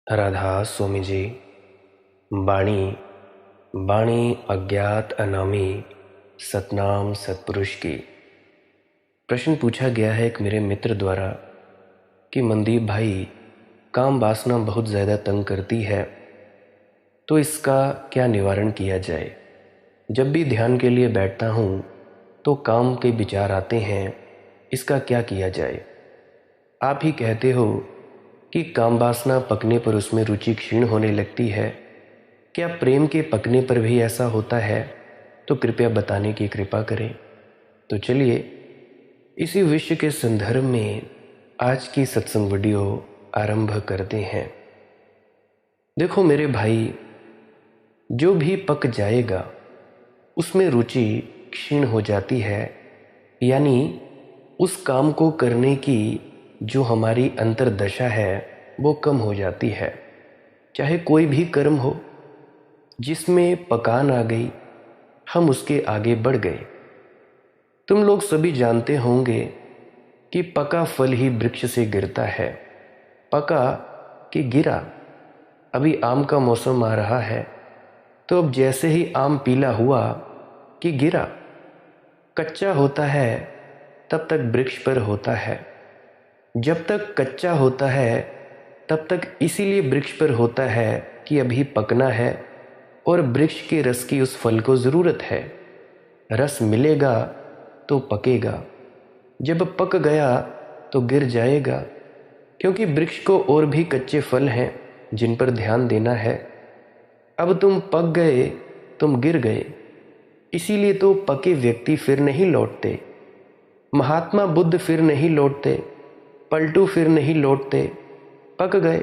राधा स्वामी जी। बाणी बाणी अज्ञात अनामी सतनाम सतपुरुष की। प्रश्न पूछा गया है एक मेरे मित्र द्वारा कि मनदीप भाई, काम वासना बहुत ज़्यादा तंग करती है, तो इसका क्या निवारण किया जाए। जब भी ध्यान के लिए बैठता हूँ तो काम के विचार आते हैं, इसका क्या किया जाए। आप ही कहते हो कि काम वासना पकने पर उसमें रुचि क्षीण होने लगती है। क्या प्रेम के पकने पर भी ऐसा होता है? तो कृपया बताने की कृपा करें। तो चलिए इसी विषय के संदर्भ में आज की सत्संग वीडियो आरंभ करते हैं। देखो मेरे भाई, जो भी पक जाएगा उसमें रुचि क्षीण हो जाती है, यानी उस काम को करने की जो हमारी अंतर्दशा है वो कम हो जाती है। चाहे कोई भी कर्म हो जिसमें पकान आ गई, हम उसके आगे बढ़ गए। तुम लोग सभी जानते होंगे कि पका फल ही वृक्ष से गिरता है। पका कि गिरा। अभी आम का मौसम आ रहा है, तो अब जैसे ही आम पीला हुआ कि गिरा। कच्चा होता है तब तक वृक्ष पर होता है। जब तक कच्चा होता है तब तक इसीलिए वृक्ष पर होता है कि अभी पकना है और वृक्ष के रस की उस फल को ज़रूरत है। रस मिलेगा तो पकेगा, जब पक गया तो गिर जाएगा, क्योंकि वृक्ष को और भी कच्चे फल हैं जिन पर ध्यान देना है। अब तुम पक गए, तुम गिर गए, इसीलिए तो पके व्यक्ति फिर नहीं लौटते। महात्मा बुद्ध फिर नहीं लौटते, पलटू फिर नहीं लौटते, पक गए।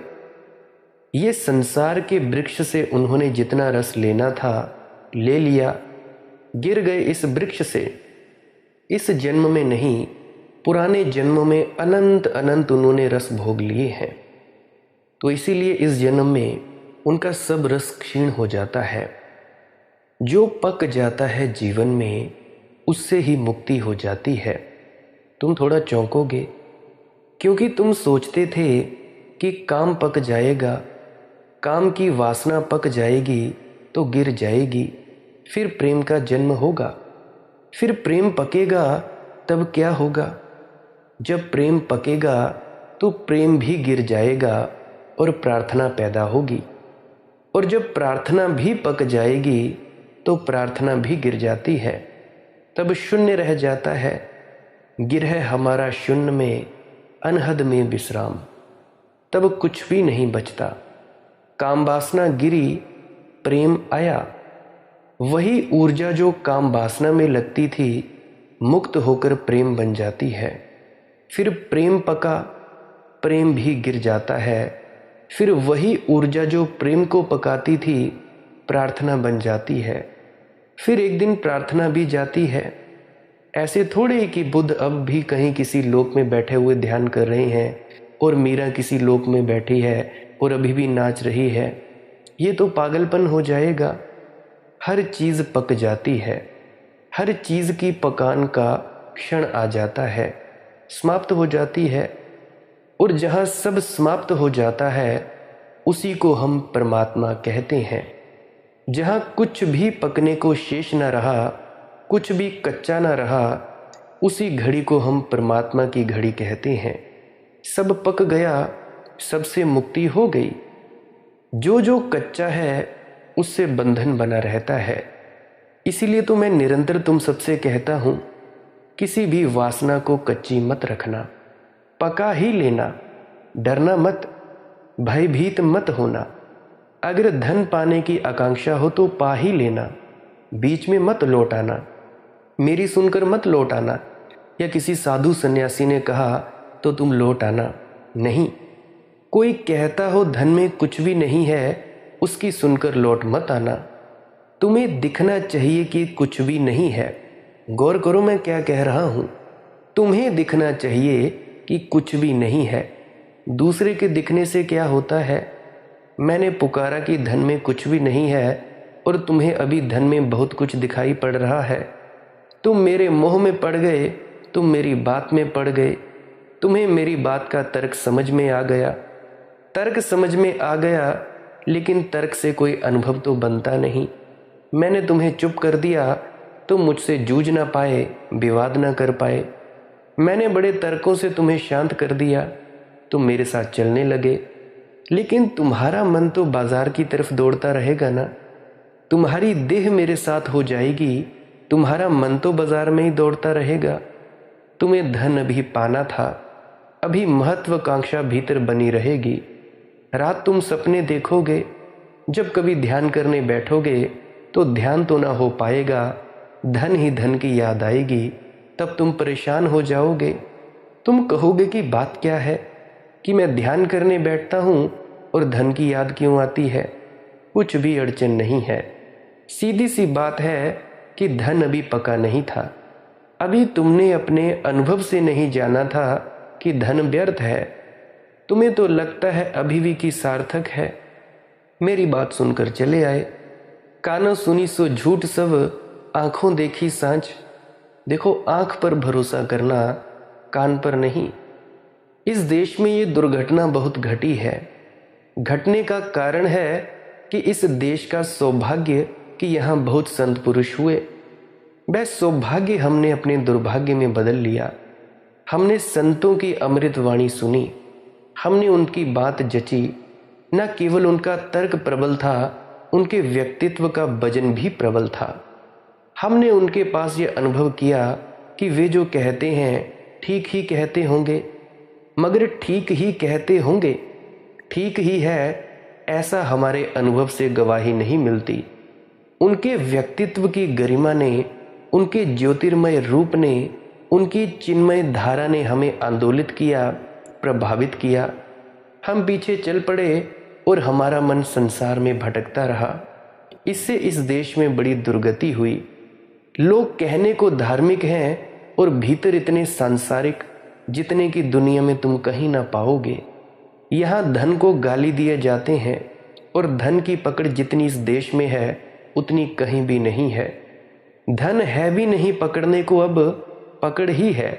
ये संसार के वृक्ष से उन्होंने जितना रस लेना था ले लिया, गिर गए इस वृक्ष से। इस जन्म में नहीं, पुराने जन्म में अनंत अनंत उन्होंने रस भोग लिए हैं, तो इसीलिए इस जन्म में उनका सब रस क्षीण हो जाता है। जो पक जाता है जीवन में, उससे ही मुक्ति हो जाती है। तुम थोड़ा चौंकोगे, क्योंकि तुम सोचते थे कि काम पक जाएगा, काम की वासना पक जाएगी तो गिर जाएगी, फिर प्रेम का जन्म होगा। फिर प्रेम पकेगा तब क्या होगा? जब प्रेम पकेगा तो प्रेम भी गिर जाएगा और प्रार्थना पैदा होगी, और जब प्रार्थना भी पक जाएगी तो प्रार्थना भी गिर जाती है। तब शून्य रह जाता है। गिरह हमारा शून्य में, अनहद में विश्राम। तब कुछ भी नहीं बचता। काम वासना गिरी, प्रेम आया। वही ऊर्जा जो काम वासना में लगती थी, मुक्त होकर प्रेम बन जाती है। फिर प्रेम पका, प्रेम भी गिर जाता है। फिर वही ऊर्जा जो प्रेम को पकाती थी, प्रार्थना बन जाती है। फिर एक दिन प्रार्थना भी जाती है। ऐसे थोड़े कि बुद्ध अब भी कहीं किसी लोक में बैठे हुए ध्यान कर रहे हैं और मीरा किसी लोक में बैठी है और अभी भी नाच रही है। ये तो पागलपन हो जाएगा। हर चीज़ पक जाती है, हर चीज़ की पकान का क्षण आ जाता है, समाप्त हो जाती है। और जहाँ सब समाप्त हो जाता है उसी को हम परमात्मा कहते हैं। जहाँ कुछ भी पकने को शेष न रहा, कुछ भी कच्चा न रहा, उसी घड़ी को हम परमात्मा की घड़ी कहते हैं। सब पक गया, सबसे मुक्ति हो गई। जो जो कच्चा है उससे बंधन बना रहता है। इसीलिए तो मैं निरंतर तुम सबसे कहता हूँ, किसी भी वासना को कच्ची मत रखना, पका ही लेना। डरना मत, भयभीत मत होना। अगर धन पाने की आकांक्षा हो तो पा ही लेना, बीच में मत लौट आना। मेरी सुनकर मत लौट आना, या किसी साधु सन्यासी ने कहा तो तुम लौट आना। नहीं, कोई कहता हो धन में कुछ भी नहीं है, उसकी सुनकर लौट मत आना। तुम्हें दिखना चाहिए कि कुछ भी नहीं है। गौर करो मैं क्या कह रहा हूँ। तुम्हें दिखना चाहिए कि कुछ भी नहीं है। दूसरे के दिखने से क्या होता है? मैंने पुकारा कि धन में कुछ भी नहीं है और तुम्हें अभी धन में बहुत कुछ दिखाई पड़ रहा है। तुम मेरे मोह में पड़ गए, तुम मेरी बात में पड़ गए, तुम्हें मेरी बात का तर्क समझ में आ गया। तर्क समझ में आ गया, लेकिन तर्क से कोई अनुभव तो बनता नहीं। मैंने तुम्हें चुप कर दिया, तुम मुझसे जूझ ना पाए, विवाद ना कर पाए। मैंने बड़े तर्कों से तुम्हें शांत कर दिया, तुम मेरे साथ चलने लगे। लेकिन तुम्हारा मन तो बाजार की तरफ दौड़ता रहेगा ना। तुम्हारी देह मेरे साथ हो जाएगी, तुम्हारा मन तो बाजार में ही दौड़ता रहेगा। तुम्हें धन अभी पाना था, अभी महत्वाकांक्षा भीतर बनी रहेगी। रात तुम सपने देखोगे, जब कभी ध्यान करने बैठोगे तो ध्यान तो ना हो पाएगा, धन ही धन की याद आएगी। तब तुम परेशान हो जाओगे। तुम कहोगे कि बात क्या है कि मैं ध्यान करने बैठता हूँ और धन की याद क्यों आती है। कुछ भी अड़चन नहीं है, सीधी सी बात है कि धन अभी पका नहीं था। अभी तुमने अपने अनुभव से नहीं जाना था कि धन व्यर्थ है। तुम्हें तो लगता है अभी भी कि सार्थक है। मेरी बात सुनकर चले आए। कानों सुनी सो झूठ सब, आंखों देखी सांझ। देखो, आंख पर भरोसा करना, कान पर नहीं। इस देश में ये दुर्घटना बहुत घटी है। घटने का कारण है कि इस देश का सौभाग्य कि यहाँ बहुत संत पुरुष हुए। वह सौभाग्य हमने अपने दुर्भाग्य में बदल लिया। हमने संतों की अमृत वाणी सुनी, हमने उनकी बात जची। न केवल उनका तर्क प्रबल था, उनके व्यक्तित्व का वजन भी प्रबल था। हमने उनके पास ये अनुभव किया कि वे जो कहते हैं ठीक ही कहते होंगे। मगर ठीक ही कहते होंगे, ठीक ही है, ऐसा हमारे अनुभव से गवाही नहीं मिलती। उनके व्यक्तित्व की गरिमा ने, उनके ज्योतिर्मय रूप ने, उनकी चिन्मय धारा ने हमें आंदोलित किया, प्रभावित किया। हम पीछे चल पड़े और हमारा मन संसार में भटकता रहा। इससे इस देश में बड़ी दुर्गति हुई। लोग कहने को धार्मिक हैं और भीतर इतने सांसारिक, जितने की दुनिया में तुम कहीं ना पाओगे। यहाँ धन को गाली दिए जाते हैं और धन की पकड़ जितनी इस देश में है उतनी कहीं भी नहीं है। धन है भी नहीं पकड़ने को, अब पकड़ ही है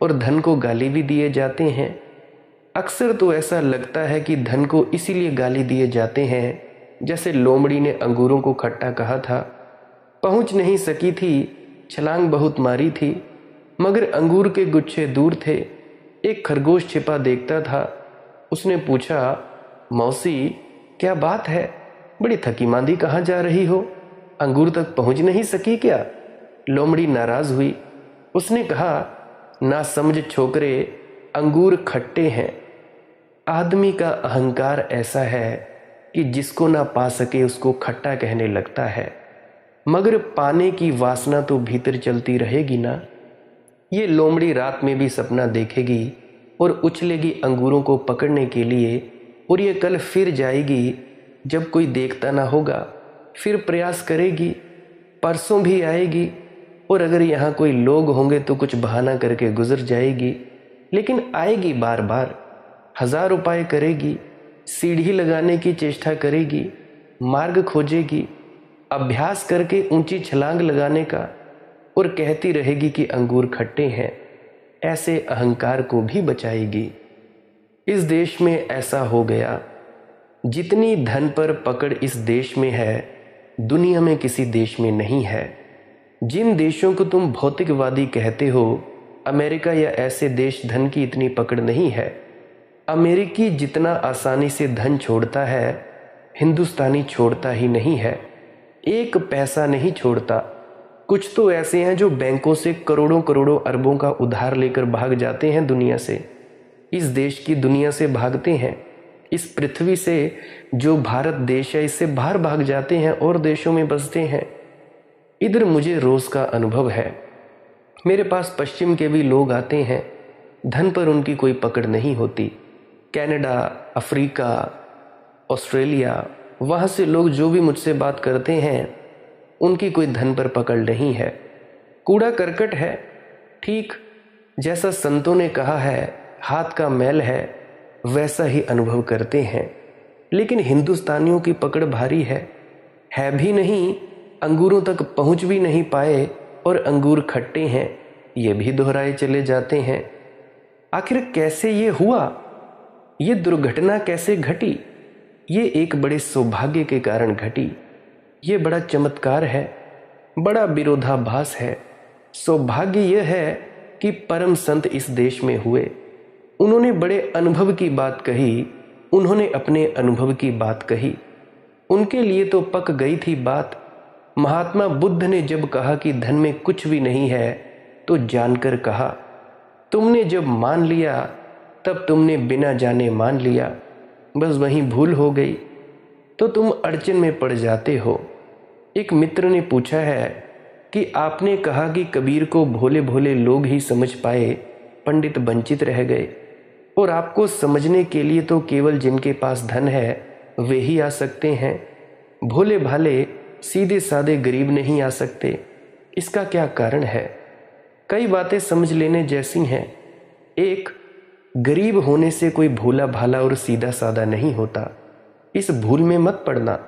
और धन को गाली भी दिए जाते हैं। अक्सर तो ऐसा लगता है कि धन को इसीलिए गाली दिए जाते हैं, जैसे लोमड़ी ने अंगूरों को खट्टा कहा था। पहुंच नहीं सकी थी, छलांग बहुत मारी थी, मगर अंगूर के गुच्छे दूर थे। एक खरगोश छिपा देखता था। उसने पूछा, मौसी क्या बात है, बड़ी थकी मांदी कहाँ जा रही हो, अंगूर तक पहुंच नहीं सकी क्या? लोमड़ी नाराज हुई। उसने कहा, ना समझ छोकरे, अंगूर खट्टे हैं। आदमी का अहंकार ऐसा है कि जिसको ना पा सके उसको खट्टा कहने लगता है, मगर पाने की वासना तो भीतर चलती रहेगी ना। ये लोमड़ी रात में भी सपना देखेगी और उछलेगी अंगूरों को पकड़ने के लिए, और ये कल फिर जाएगी जब कोई देखता ना होगा, फिर प्रयास करेगी, परसों भी आएगी, और अगर यहाँ कोई लोग होंगे तो कुछ बहाना करके गुजर जाएगी, लेकिन आएगी बार बार। 1000 उपाय करेगी, सीढ़ी लगाने की चेष्टा करेगी, मार्ग खोजेगी, अभ्यास करके ऊंची छलांग लगाने का, और कहती रहेगी कि अंगूर खट्टे हैं। ऐसे अहंकार को भी बचाएगी। इस देश में ऐसा हो गया। जितनी धन पर पकड़ इस देश में है, दुनिया में किसी देश में नहीं है। जिन देशों को तुम भौतिकवादी कहते हो, अमेरिका या ऐसे देश, धन की इतनी पकड़ नहीं है। अमेरिकी जितना आसानी से धन छोड़ता है, हिंदुस्तानी छोड़ता ही नहीं है। एक पैसा नहीं छोड़ता। कुछ तो ऐसे हैं जो बैंकों से करोड़ों करोड़ों अरबों का उधार लेकर भाग जाते हैं दुनिया से। इस देश की दुनिया से भागते हैं। इस पृथ्वी से, जो भारत देश है, इससे बाहर भाग जाते हैं और देशों में बसते हैं। इधर मुझे रोज का अनुभव है। मेरे पास पश्चिम के भी लोग आते हैं, धन पर उनकी कोई पकड़ नहीं होती। कनाडा, अफ्रीका, ऑस्ट्रेलिया, वहाँ से लोग जो भी मुझसे बात करते हैं, उनकी कोई धन पर पकड़ नहीं है। कूड़ा करकट है, ठीक जैसा संतों ने कहा है, हाथ का मैल है, वैसा ही अनुभव करते हैं। लेकिन हिंदुस्तानियों की पकड़ भारी है भी नहीं, अंगूरों तक पहुंच भी नहीं पाए, और अंगूर खट्टे हैं, ये भी दोहराए चले जाते हैं। आखिर कैसे ये हुआ? ये दुर्घटना कैसे घटी? ये एक बड़े सौभाग्य के कारण घटी। ये बड़ा चमत्कार है, बड़ा विरोधाभास है। सौभाग्य यह है कि परम संत इस देश में हुए। उन्होंने बड़े अनुभव की बात कही, उन्होंने अपने अनुभव की बात कही। उनके लिए तो पक गई थी बात। महात्मा बुद्ध ने जब कहा कि धन में कुछ भी नहीं है तो जानकर कहा। तुमने जब मान लिया तब तुमने बिना जाने मान लिया, बस वहीं भूल हो गई तो तुम अड़चन में पड़ जाते हो। एक मित्र ने पूछा है कि आपने कहा कि कबीर को भोले भोले लोग ही समझ पाए, पंडित वंचित रह गए, और आपको समझने के लिए तो केवल जिनके पास धन है वे ही आ सकते हैं, भोले भाले सीधे साधे गरीब नहीं आ सकते। इसका क्या कारण है? कई बातें समझ लेने जैसी हैं। एक, गरीब होने से कोई भोला भाला और सीधा साधा नहीं होता, इस भूल में मत पड़ना।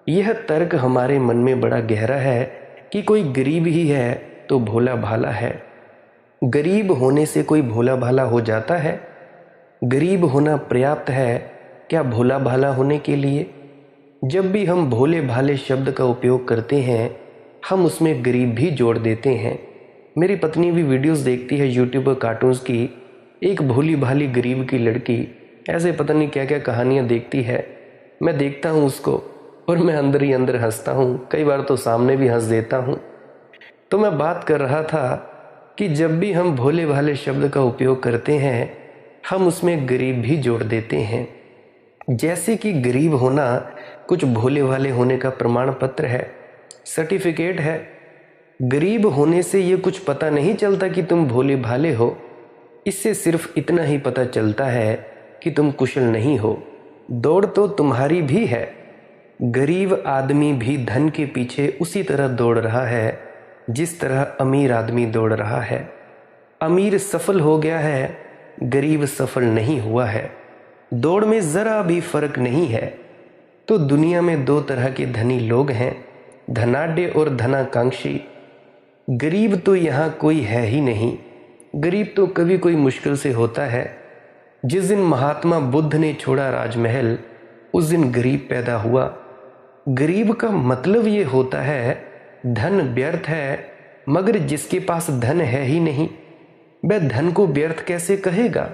यह तर्क हमारे मन में बड़ा गहरा है कि कोई गरीब ही है तो भोला भाला है। गरीब होने से कोई भोला भाला हो जाता है? गरीब होना पर्याप्त है क्या भोला भाला होने के लिए? जब भी हम भोले भाले शब्द का उपयोग करते हैं हम उसमें गरीब भी जोड़ देते हैं। मेरी पत्नी भी वीडियोस देखती है यूट्यूब पर कार्टून्स की। एक भोली भाली गरीब की लड़की ऐसे पता नहीं क्या क्या कहानियाँ देखती है। मैं देखता हूँ उसको और मैं अंदर ही अंदर हंसता हूँ, कई बार तो सामने भी हंस देता हूँ। तो मैं बात कर रहा था कि जब भी हम भोले भाले शब्द का उपयोग करते हैं हम उसमें गरीब भी जोड़ देते हैं, जैसे कि गरीब होना कुछ भोले भाले होने का प्रमाण पत्र है, सर्टिफिकेट है। गरीब होने से ये कुछ पता नहीं चलता कि तुम भोले भाले हो। इससे सिर्फ इतना ही पता चलता है कि तुम कुशल नहीं हो। दौड़ तो तुम्हारी भी है। गरीब आदमी भी धन के पीछे उसी तरह दौड़ रहा है जिस तरह अमीर आदमी दौड़ रहा है। अमीर सफल हो गया है, गरीब सफल नहीं हुआ है। दौड़ में जरा भी फर्क नहीं है। तो दुनिया में दो तरह के धनी लोग हैं, धनाढ्य और धनाकांक्षी। गरीब तो यहाँ कोई है ही नहीं। गरीब तो कभी कोई मुश्किल से होता है। जिस दिन महात्मा बुद्ध ने छोड़ा राजमहल उस दिन गरीब पैदा हुआ। गरीब का मतलब ये होता है धन व्यर्थ है, मगर जिसके पास धन है ही नहीं वह धन को व्यर्थ कैसे कहेगा?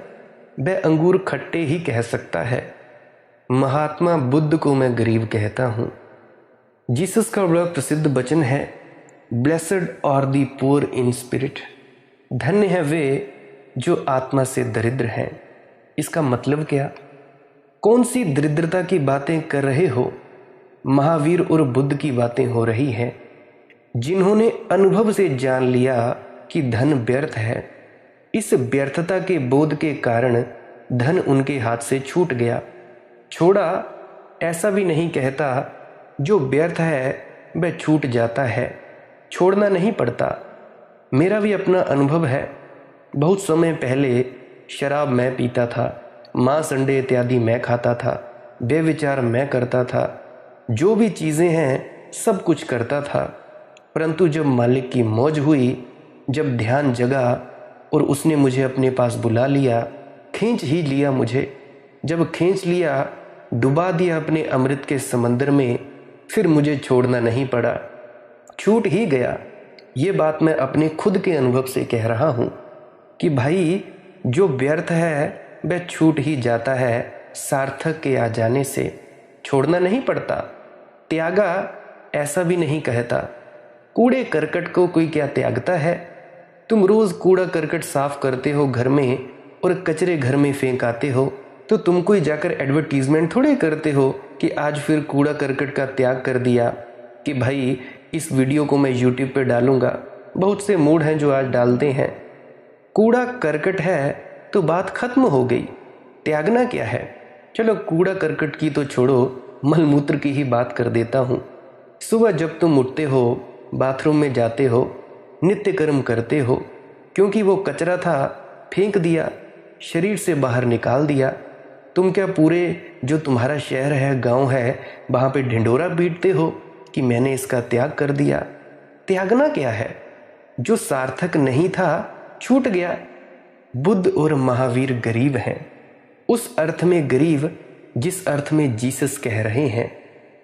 वह अंगूर खट्टे ही कह सकता है। महात्मा बुद्ध को मैं गरीब कहता हूँ। जीसस का बड़ा प्रसिद्ध वचन है, blessed are the poor in spirit. धन्य है वे जो आत्मा से दरिद्र हैं। इसका मतलब क्या? कौन सी दरिद्रता की बातें कर रहे हो? महावीर और बुद्ध की बातें हो रही हैं, जिन्होंने अनुभव से जान लिया कि धन व्यर्थ है। इस व्यर्थता के बोध के कारण धन उनके हाथ से छूट गया। छोड़ा ऐसा भी नहीं कहता, जो व्यर्थ है वह छूट जाता है, छोड़ना नहीं पड़ता। मेरा भी अपना अनुभव है। बहुत समय पहले शराब मैं पीता था, मांस अंडे इत्यादि मैं खाता था, बेविचार मैं करता था, जो भी चीज़ें हैं सब कुछ करता था। परंतु जब मालिक की मौज हुई, जब ध्यान जगा और उसने मुझे अपने पास बुला लिया, खींच ही लिया मुझे। जब खींच लिया, डुबा दिया अपने अमृत के समंदर में, फिर मुझे छोड़ना नहीं पड़ा, छूट ही गया। ये बात मैं अपने खुद के अनुभव से कह रहा हूँ कि भाई जो व्यर्थ है वह छूट ही जाता है सार्थक के आ जाने से, छोड़ना नहीं पड़ता। त्यागा ऐसा भी नहीं कहता। कूड़े करकट को कोई क्या त्यागता है? तुम रोज कूड़ा करकट साफ करते हो घर में और कचरे घर में फेंक आते हो, तो तुम कोई जाकर एडवर्टीजमेंट थोड़े करते हो कि आज फिर कूड़ा करकट का त्याग कर दिया, कि भाई इस वीडियो को मैं यूट्यूब पे डालूंगा। बहुत से मूड हैं जो आज डालते हैं। कूड़ा करकट है तो बात खत्म हो गई, त्यागना क्या है? चलो कूड़ा करकट की तो छोड़ो, मलमूत्र की ही बात कर देता हूँ। सुबह जब तुम उठते हो, बाथरूम में जाते हो, नित्य कर्म करते हो, क्योंकि वो कचरा था फेंक दिया, शरीर से बाहर निकाल दिया। तुम क्या पूरे जो तुम्हारा शहर है, गांव है, वहाँ पे ढिंडोरा पीटते हो कि मैंने इसका त्याग कर दिया? त्यागना क्या है? जो सार्थक नहीं था छूट गया। बुद्ध और महावीर गरीब हैं, उस अर्थ में गरीब जिस अर्थ में जीसस कह रहे हैं।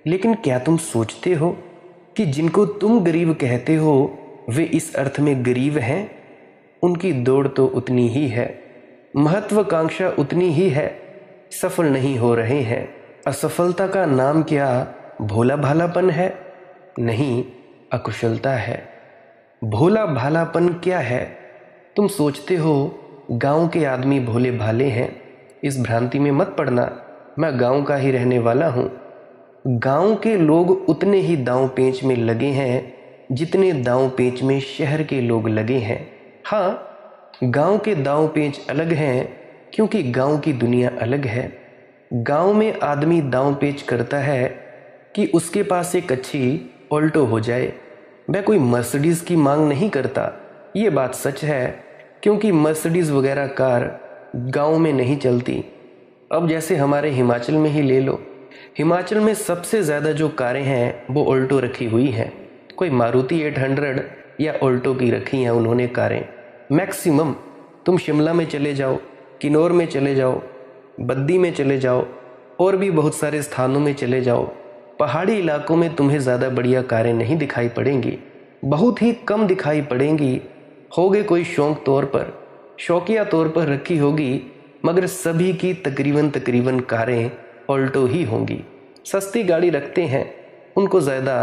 लेकिन क्या तुम सोचते हो कि जिनको तुम गरीब कहते हो वे इस अर्थ में गरीब हैं? उनकी दौड़ तो उतनी ही है, महत्वाकांक्षा उतनी ही है, सफल नहीं हो रहे हैं। असफलता का नाम क्या भोला भालापन है? नहीं, अकुशलता है। भोला भालापन क्या है? तुम सोचते हो गांव के आदमी भोले भाले हैं। इस भ्रांति में मत पड़ना, मैं गांव का ही रहने वाला हूँ। गांव के लोग उतने ही दांव पेंच में लगे हैं जितने दांव पेंच में शहर के लोग लगे हैं। हाँ, गांव के दांव पेंच अलग हैं क्योंकि गांव की दुनिया अलग है। गांव में आदमी दांव पेंच करता है कि उसके पास एक अच्छी ऑल्टो हो जाए। वह कोई मर्सिडीज की मांग नहीं करता। ये बात सच है क्योंकि मर्सिडीज वगैरह कार गांव में नहीं चलती। अब जैसे हमारे हिमाचल में ही ले लो, हिमाचल में सबसे ज़्यादा जो कारें हैं वो ऑल्टो रखी हुई हैं। कोई मारुति 800 या ऑल्टो की रखी हैं उन्होंने कारें। मैक्सिमम तुम शिमला में चले जाओ, किन्नौर में चले जाओ, बद्दी में चले जाओ, और भी बहुत सारे स्थानों में चले जाओ, पहाड़ी इलाकों में तुम्हें ज़्यादा बढ़िया कारें नहीं दिखाई पड़ेंगी, बहुत ही कम दिखाई पड़ेंगी। होगे कोई शौकिया तौर पर रखी होगी, मगर सभी की तकरीबन कारें ऑल्टो ही होंगी। सस्ती गाड़ी रखते हैं, उनको ज़्यादा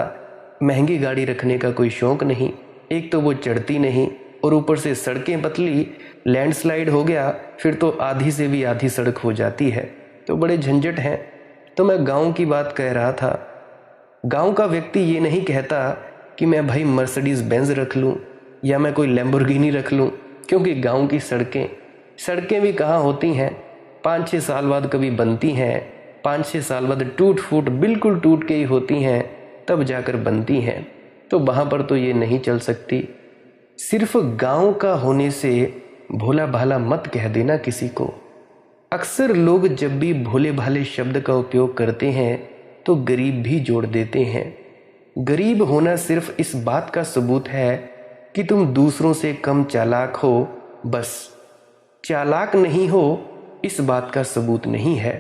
महंगी गाड़ी रखने का कोई शौक़ नहीं। एक तो वो चढ़ती नहीं और ऊपर से सड़कें पतली, लैंडस्लाइड हो गया फिर तो आधी से भी आधी सड़क हो जाती है, तो बड़े झंझट हैं। तो मैं गांव की बात कह रहा था। गांव का व्यक्ति ये नहीं कहता कि मैं भाई मर्सिडीज़ बेंज रख लूँ या मैं कोई लैम्बोर्गिनी रख लूँ, क्योंकि गांव की सड़कें भी कहाँ होती हैं, 5-6 साल बाद कभी बनती हैं, 5-6 साल बाद टूट फूट बिल्कुल टूट के ही होती हैं, तब जाकर बनती हैं। तो वहाँ पर तो ये नहीं चल सकती। सिर्फ गांव का होने से भोला भाला मत कह देना किसी को। अक्सर लोग जब भी भोले भाले शब्द का उपयोग करते हैं तो गरीब भी जोड़ देते हैं। गरीब होना सिर्फ इस बात का सबूत है कि तुम दूसरों से कम चालाक हो, बस। चालाक नहीं हो इस बात का सबूत नहीं है।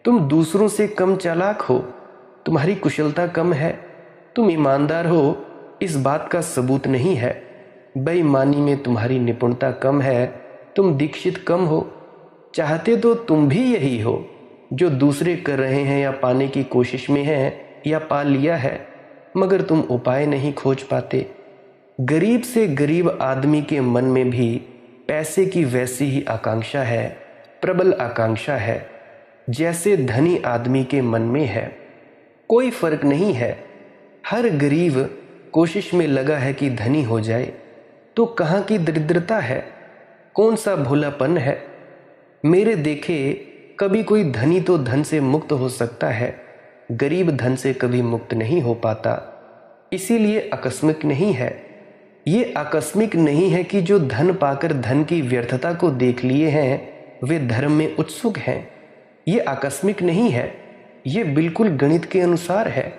तुम दूसरों से कम चालाक हो, तुम्हारी कुशलता कम है, तुम ईमानदार हो इस बात का सबूत नहीं है। बेईमानी में तुम्हारी निपुणता कम है, तुम दीक्षित कम हो। चाहते तो तुम भी यही हो जो दूसरे कर रहे हैं या पाने की कोशिश में हैं या पा लिया है, मगर तुम उपाय नहीं खोज पाते। गरीब से गरीब आदमी के मन में भी पैसे की वैसी ही आकांक्षा है, प्रबल आकांक्षा है, जैसे धनी आदमी के मन में है। कोई फर्क नहीं है, हर गरीब कोशिश में लगा है कि धनी हो जाए। तो कहाँ की दरिद्रता है, कौन सा भोलापन है? मेरे देखे कभी कोई धनी तो धन से मुक्त हो सकता है, गरीब धन से कभी मुक्त नहीं हो पाता। इसीलिए आकस्मिक नहीं है। ये आकस्मिक नहीं है कि जो धन पाकर धन की व्यर्थता को देख लिए हैं वे धर्म में उत्सुक हैं। ये आकस्मिक नहीं है, ये बिल्कुल गणित के अनुसार है।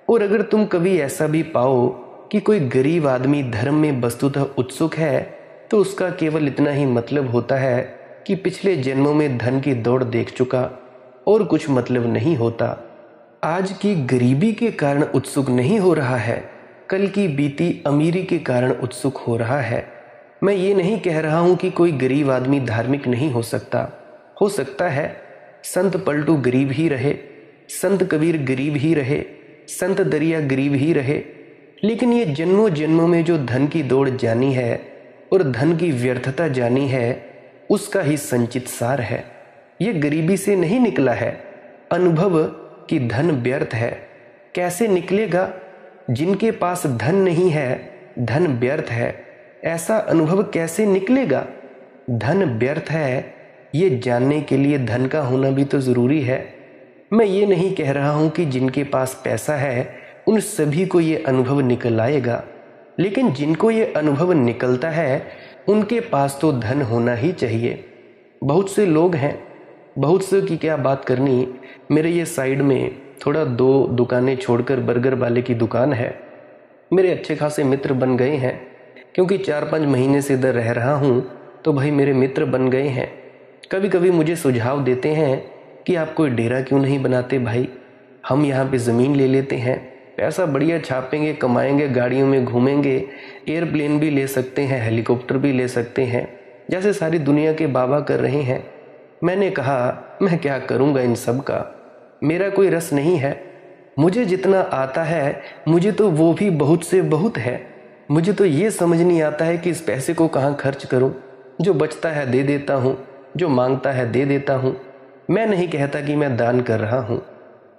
और अगर तुम कभी ऐसा भी पाओ कि कोई गरीब आदमी धर्म में वस्तुतः उत्सुक है, तो उसका केवल इतना ही मतलब होता है कि पिछले जन्मों में धन की दौड़ देख चुका, और कुछ मतलब नहीं होता। आज की गरीबी के कारण उत्सुक नहीं हो रहा है, कल की बीती अमीरी के कारण उत्सुक हो रहा है। मैं ये नहीं कह रहा हूँ कि कोई गरीब आदमी धार्मिक नहीं हो सकता है। संत पलटू गरीब ही रहे, संत कबीर गरीब ही रहे, संत दरिया गरीब ही रहे, लेकिन ये जन्मों जन्मों में जो धन की दौड़ जानी है और धन की व्यर्थता जानी है, उसका ही संचित सार है। ये गरीबी से नहीं निकला है। अनुभव कि धन व्यर्थ है कैसे निकलेगा? जिनके पास धन नहीं है, धन व्यर्थ है, ऐसा अनुभव कैसे निकलेगा? धन व्यर्थ है ये जानने के लिए धन का होना भी तो ज़रूरी है। मैं ये नहीं कह रहा हूँ कि जिनके पास पैसा है उन सभी को ये अनुभव निकल आएगा, लेकिन जिनको ये अनुभव निकलता है उनके पास तो धन होना ही चाहिए। बहुत से लोग हैं, बहुत से की क्या बात करनी, मेरे ये साइड में थोड़ा 2 दुकानें छोड़कर बर्गर वाले की दुकान है। मेरे अच्छे खासे मित्र बन गए हैं, क्योंकि 4-5 महीने से इधर रह रहा हूँ तो भाई मेरे मित्र बन गए हैं। कभी कभी मुझे सुझाव देते हैं कि आप कोई डेरा क्यों नहीं बनाते भाई, हम यहाँ पे ज़मीन ले लेते हैं, पैसा बढ़िया छापेंगे, कमाएंगे, गाड़ियों में घूमेंगे, एयरप्लेन भी ले सकते हैं, हेलीकॉप्टर भी ले सकते हैं, जैसे सारी दुनिया के बाबा कर रहे हैं। मैंने कहा मैं क्या करूँगा इन सब का, मेरा कोई रस नहीं है, मुझे जितना आता है मुझे तो वो भी बहुत से बहुत है। मुझे तो ये समझ नहीं आता है कि इस पैसे को कहाँ खर्च करूँ। जो बचता है दे देता हूँ, जो मांगता है दे देता हूँ। मैं नहीं कहता कि मैं दान कर रहा हूँ,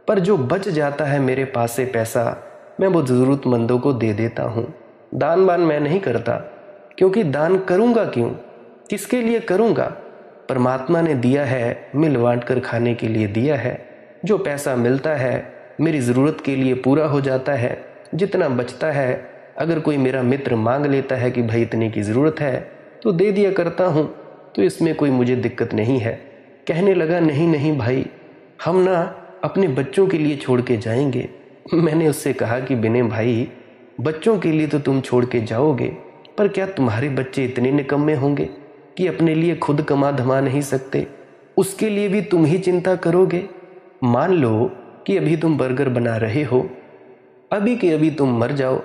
पर जो बच जाता है मेरे पास से पैसा, मैं वो ज़रूरतमंदों को दे देता हूँ। दान बान मैं नहीं करता, क्योंकि दान करूँगा क्यों, किसके लिए करूँगा। परमात्मा ने दिया है, मिल बांट कर खाने के लिए दिया है। जो पैसा मिलता है मेरी ज़रूरत के लिए पूरा हो जाता है। जितना बचता है अगर कोई मेरा मित्र मांग लेता है कि भाई इतने की ज़रूरत है तो दे दिया करता हूँ, तो इसमें कोई मुझे दिक्कत नहीं है। कहने लगा नहीं नहीं भाई, हम ना अपने बच्चों के लिए छोड़ के जाएंगे। मैंने उससे कहा कि विनय भाई, बच्चों के लिए तो तुम छोड़ के जाओगे, पर क्या तुम्हारे बच्चे इतने निकम्मे होंगे कि अपने लिए खुद कमा धमा नहीं सकते? उसके लिए भी तुम ही चिंता करोगे? मान लो कि अभी तुम बर्गर बना रहे हो, अभी के अभी तुम मर जाओ,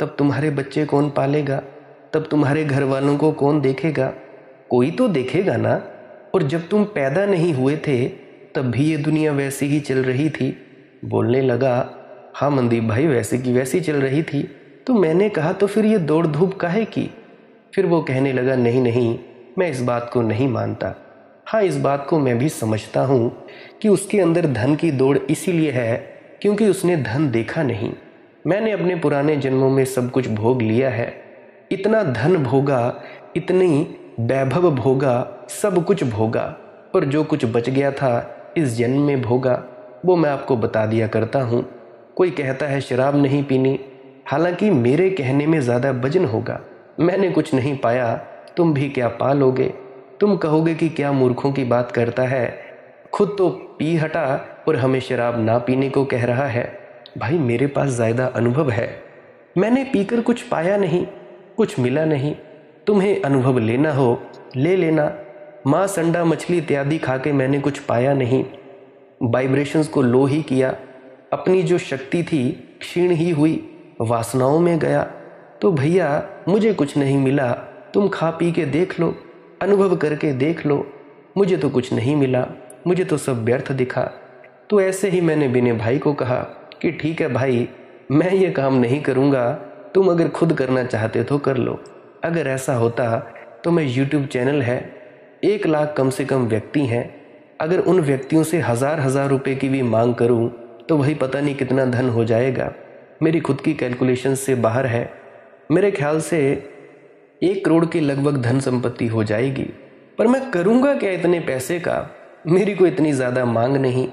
तब तुम्हारे बच्चे कौन पालेगा? तब तुम्हारे घर वालों को कौन देखेगा? कोई तो देखेगा ना। और जब तुम पैदा नहीं हुए थे तब भी ये दुनिया वैसी ही चल रही थी। बोलने लगा हाँ मनदीप भाई, वैसे की वैसी चल रही थी। तो मैंने कहा तो फिर ये दौड़ धूप काहे की? फिर वो कहने लगा नहीं नहीं, मैं इस बात को नहीं मानता। हाँ, इस बात को मैं भी समझता हूँ कि उसके अंदर धन की दौड़ इसीलिए है क्योंकि उसने धन देखा नहीं। मैंने अपने पुराने जन्मों में सब कुछ भोग लिया है, इतना धन भोगा, इतनी वैभव भोगा, सब कुछ भोगा, पर जो कुछ बच गया था इस जन्म में भोगा, वो मैं आपको बता दिया करता हूँ। कोई कहता है शराब नहीं पीनी, हालांकि मेरे कहने में ज़्यादा वजन होगा। मैंने कुछ नहीं पाया, तुम भी क्या पा लोगे? तुम कहोगे कि क्या मूर्खों की बात करता है, खुद तो पी हटा और हमें शराब ना पीने को कह रहा है। भाई मेरे पास ज़्यादा अनुभव है, मैंने पीकर कुछ पाया नहीं, कुछ मिला नहीं। तुम्हें अनुभव लेना हो ले लेना। मांस अंडा मछली इत्यादि खा के मैंने कुछ पाया नहीं, वाइब्रेशंस को लो ही किया, अपनी जो शक्ति थी क्षीण ही हुई, वासनाओं में गया। तो भैया मुझे कुछ नहीं मिला, तुम खा पी के देख लो, अनुभव करके देख लो। मुझे तो कुछ नहीं मिला, मुझे तो सब व्यर्थ दिखा। तो ऐसे ही मैंने विनय भाई को कहा कि ठीक है भाई, मैं ये काम नहीं करूँगा, तुम अगर खुद करना चाहते तो कर लो। अगर ऐसा होता तो मैं यूट्यूब चैनल है, 1 लाख कम से कम व्यक्ति हैं, अगर उन व्यक्तियों से हज़ार रुपए की भी मांग करूं तो वही पता नहीं कितना धन हो जाएगा। मेरी खुद की कैलकुलेशन से बाहर है, मेरे ख्याल से 1 करोड़ के लगभग धन संपत्ति हो जाएगी। पर मैं करूंगा क्या इतने पैसे का? मेरी कोई इतनी ज़्यादा मांग नहीं,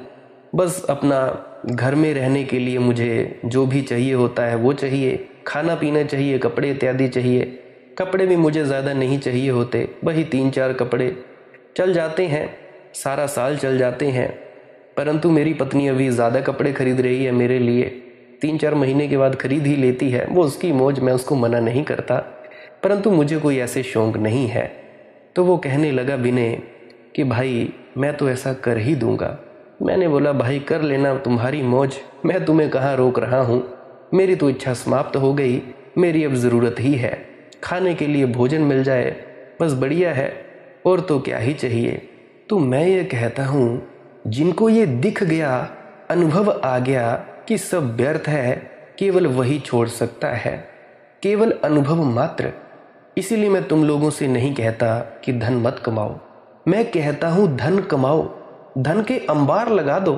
बस अपना घर में रहने के लिए मुझे जो भी चाहिए होता है वो चाहिए, खाना पीना चाहिए, कपड़े इत्यादि चाहिए। कपड़े भी मुझे ज़्यादा नहीं चाहिए होते, वही 3-4 कपड़े चल जाते हैं, सारा साल चल जाते हैं। परंतु मेरी पत्नी अभी ज़्यादा कपड़े खरीद रही है मेरे लिए, 3-4 महीने के बाद खरीद ही लेती है, वो उसकी मौज, मैं उसको मना नहीं करता, परंतु मुझे कोई ऐसे शौक़ नहीं है। तो वो कहने लगा विनय कि भाई मैं तो ऐसा कर ही दूंगा। मैंने बोला भाई कर लेना, तुम्हारी मौज, मैं तुम्हें कहाँ रोक रहा हूँ। मेरी तो इच्छा समाप्त हो गई, मेरी अब ज़रूरत ही है, खाने के लिए भोजन मिल जाए बस बढ़िया है, और तो क्या ही चाहिए। तो मैं ये कहता हूँ, जिनको ये दिख गया, अनुभव आ गया कि सब व्यर्थ है, केवल वही छोड़ सकता है, केवल अनुभव मात्र। इसीलिए मैं तुम लोगों से नहीं कहता कि धन मत कमाओ, मैं कहता हूँ धन कमाओ, धन के अंबार लगा दो,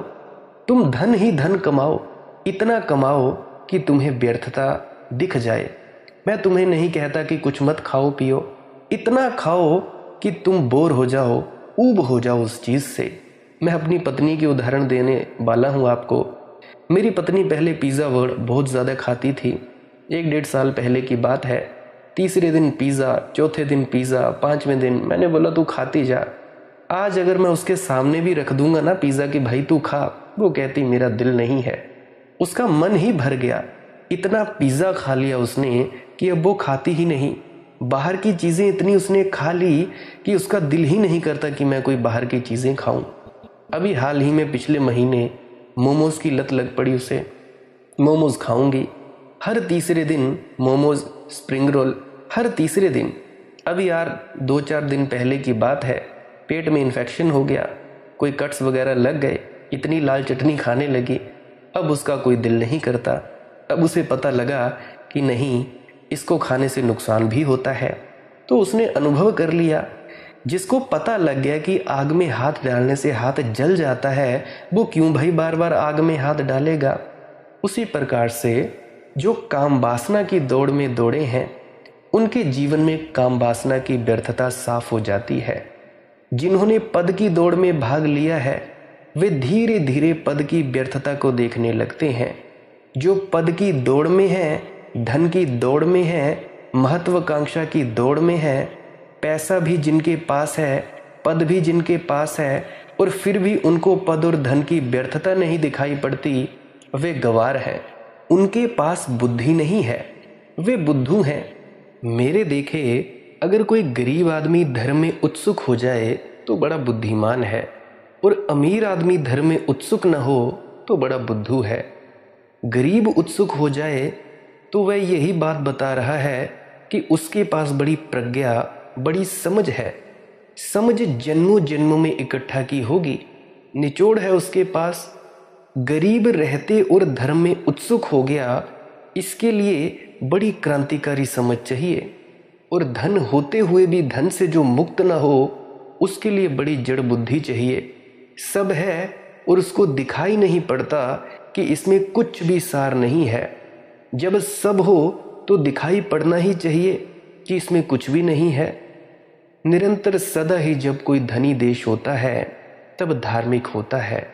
तुम धन ही धन कमाओ, इतना कमाओ कि तुम्हें व्यर्थता दिख जाए। मैं तुम्हें नहीं कहता कि कुछ मत खाओ पियो, इतना खाओ कि तुम बोर हो जाओ, ऊब हो जाओ उस चीज़ से। मैं अपनी पत्नी की उदाहरण देने वाला हूँ आपको। मेरी पत्नी पहले पिज़्ज़ा बहुत ज़्यादा खाती थी, 1-1.5 साल पहले की बात है। तीसरे दिन पिज़्ज़ा, चौथे दिन पिज़्ज़ा, 5वें दिन मैंने बोला तू खाती जा। आज अगर मैं उसके सामने भी रख दूंगा ना पिज़्ज़ा कि भाई तू खा, वो कहती मेरा दिल नहीं है। उसका मन ही भर गया, इतना पिज़्ज़ा खा लिया उसने कि अब वो खाती ही नहीं। बाहर की चीज़ें इतनी उसने खा ली कि उसका दिल ही नहीं करता कि मैं कोई बाहर की चीज़ें खाऊं। अभी हाल ही में पिछले महीने मोमोज़ की लत लग पड़ी उसे। मोमोज़ खाऊंगी, हर तीसरे दिन मोमोज़, स्प्रिंग रोल, हर तीसरे दिन। अभी यार 2-4 दिन पहले की बात है, पेट में इन्फेक्शन हो गया, कोई कट्स वगैरह लग गए, इतनी लाल चटनी खाने लगी। अब उसका कोई दिल नहीं करता। अब उसे पता लगा कि नहीं, इसको खाने से नुकसान भी होता है। तो उसने अनुभव कर लिया। जिसको पता लग गया कि आग में हाथ डालने से हाथ जल जाता है, वो क्यों भाई बार बार आग में हाथ डालेगा। उसी प्रकार से जो काम वासना की दौड़ में दौड़े हैं, उनके जीवन में काम वासना की व्यर्थता साफ हो जाती है। जिन्होंने पद की दौड़ में भाग लिया है, वे धीरे धीरे पद की व्यर्थता को देखने लगते हैं। जो पद की दौड़ में है, धन की दौड़ में है, महत्वाकांक्षा की दौड़ में है, पैसा भी जिनके पास है, पद भी जिनके पास है, और फिर भी उनको पद और धन की व्यर्थता नहीं दिखाई पड़ती, वे गंवार हैं। उनके पास बुद्धि नहीं है, वे बुद्धू हैं। मेरे देखे अगर कोई गरीब आदमी धर्म में उत्सुक हो जाए तो बड़ा बुद्धिमान है, और अमीर आदमी धर्म में उत्सुक न हो तो बड़ा बुद्धू है। गरीब उत्सुक हो जाए तो वह यही बात बता रहा है कि उसके पास बड़ी प्रज्ञा, बड़ी समझ है। समझ जन्मों जन्मों में इकट्ठा की होगी, निचोड़ है उसके पास। गरीब रहते और धर्म में उत्सुक हो गया, इसके लिए बड़ी क्रांतिकारी समझ चाहिए। और धन होते हुए भी धन से जो मुक्त न हो, उसके लिए बड़ी जड़ बुद्धि चाहिए। सब है और उसको दिखाई नहीं पड़ता कि इसमें कुछ भी सार नहीं है। जब सब हो तो दिखाई पड़ना ही चाहिए कि इसमें कुछ भी नहीं है। निरंतर सदा ही जब कोई धनी देश होता है तब धार्मिक होता है,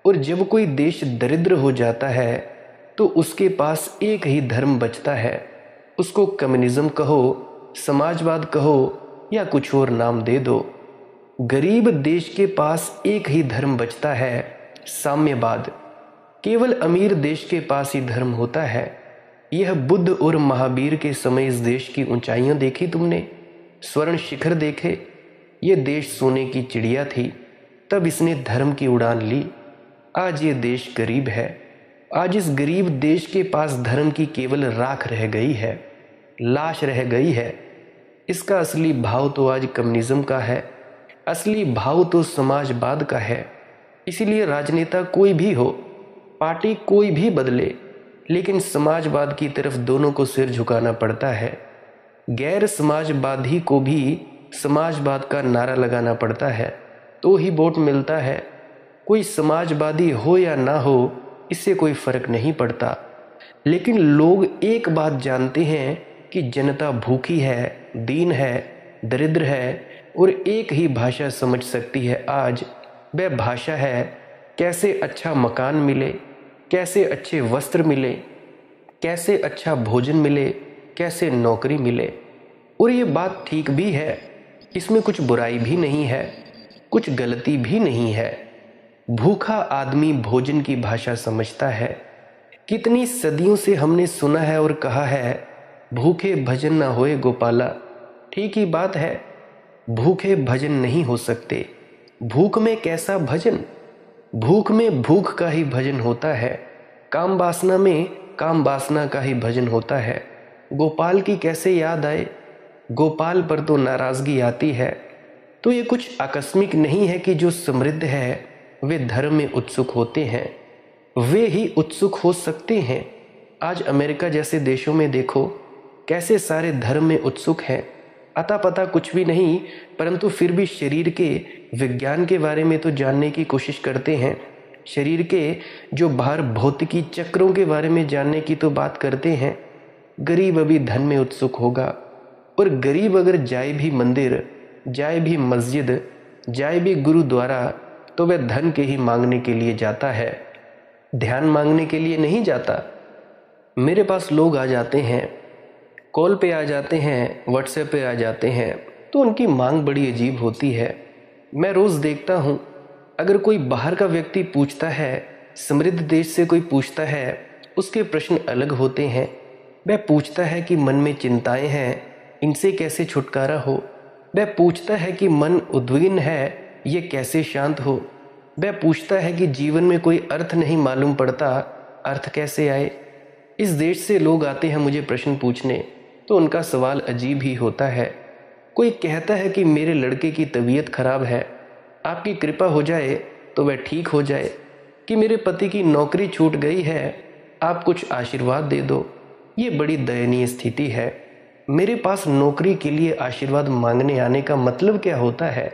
और जब कोई देश दरिद्र हो जाता है तो उसके पास एक ही धर्म बचता है। उसको कम्युनिज्म कहो, समाजवाद कहो, या कुछ और नाम दे दो। गरीब देश के पास एक ही धर्म बचता है, साम्यवाद। केवल अमीर देश के पास ही धर्म होता है। यह बुद्ध और महावीर के समय इस देश की ऊंचाइयां देखी तुमने, स्वर्ण शिखर देखे। ये देश सोने की चिड़िया थी, तब इसने धर्म की उड़ान ली। आज ये देश गरीब है। आज इस गरीब देश के पास धर्म की केवल राख रह गई है, लाश रह गई है। इसका असली भाव तो आज कम्युनिज्म का है, असली भाव तो समाजवाद का है। इसीलिए राजनेता कोई भी हो, पार्टी कोई भी बदले, लेकिन समाजवाद की तरफ दोनों को सिर झुकाना पड़ता है। गैर समाजवादी को भी समाजवाद का नारा लगाना पड़ता है, तो ही वोट मिलता है। कोई समाजवादी हो या ना हो, इससे कोई फर्क नहीं पड़ता। लेकिन लोग एक बात जानते हैं कि जनता भूखी है, दीन है, दरिद्र है, और एक ही भाषा समझ सकती है आज। वह भाषा है कैसे अच्छा मकान मिले, कैसे अच्छे वस्त्र मिले, कैसे अच्छा भोजन मिले, कैसे नौकरी मिले। और ये बात ठीक भी है, इसमें कुछ बुराई भी नहीं है, कुछ गलती भी नहीं है। भूखा आदमी भोजन की भाषा समझता है। कितनी सदियों से हमने सुना है और कहा है, भूखे भजन ना होए गोपाला। ठीक ही बात है, भूखे भजन नहीं हो सकते। भूख में कैसा भजन? भूख में भूख का ही भजन होता है। काम वासना में काम वासना का ही भजन होता है। गोपाल की कैसे याद आए? गोपाल पर तो नाराजगी आती है। तो ये कुछ आकस्मिक नहीं है कि जो समृद्ध है वे धर्म में उत्सुक होते हैं। वे ही उत्सुक हो सकते हैं। आज अमेरिका जैसे देशों में देखो, कैसे सारे धर्म में उत्सुक हैं। अता पता कुछ भी नहीं, परंतु फिर भी शरीर के विज्ञान के बारे में तो जानने की कोशिश करते हैं। शरीर के जो बाहर भौतिकी चक्रों के बारे में जानने की तो बात करते हैं। गरीब अभी धन में उत्सुक होगा, और गरीब अगर जाए भी मंदिर, जाए भी मस्जिद, जाए भी गुरुद्वारा, तो वह धन के ही मांगने के लिए जाता है, ध्यान मांगने के लिए नहीं जाता। मेरे पास लोग आ जाते हैं, कॉल पे आ जाते हैं, व्हाट्सएप पे आ जाते हैं, तो उनकी मांग बड़ी अजीब होती है। मैं रोज़ देखता हूँ, अगर कोई बाहर का व्यक्ति पूछता है, समृद्ध देश से कोई पूछता है, उसके प्रश्न अलग होते हैं। वह पूछता है कि मन में चिंताएं हैं इनसे कैसे छुटकारा हो। वह पूछता है कि मन उद्विग्न है, ये कैसे शांत हो। वह पूछता है कि जीवन में कोई अर्थ नहीं मालूम पड़ता, अर्थ कैसे आए। इस देश से लोग आते हैं मुझे प्रश्न पूछने, तो उनका सवाल अजीब ही होता है। कोई कहता है कि मेरे लड़के की तबीयत खराब है, आपकी कृपा हो जाए तो वह ठीक हो जाए। कि मेरे पति की नौकरी छूट गई है, आप कुछ आशीर्वाद दे दो। ये बड़ी दयनीय स्थिति है। मेरे पास नौकरी के लिए आशीर्वाद मांगने आने का मतलब क्या होता है?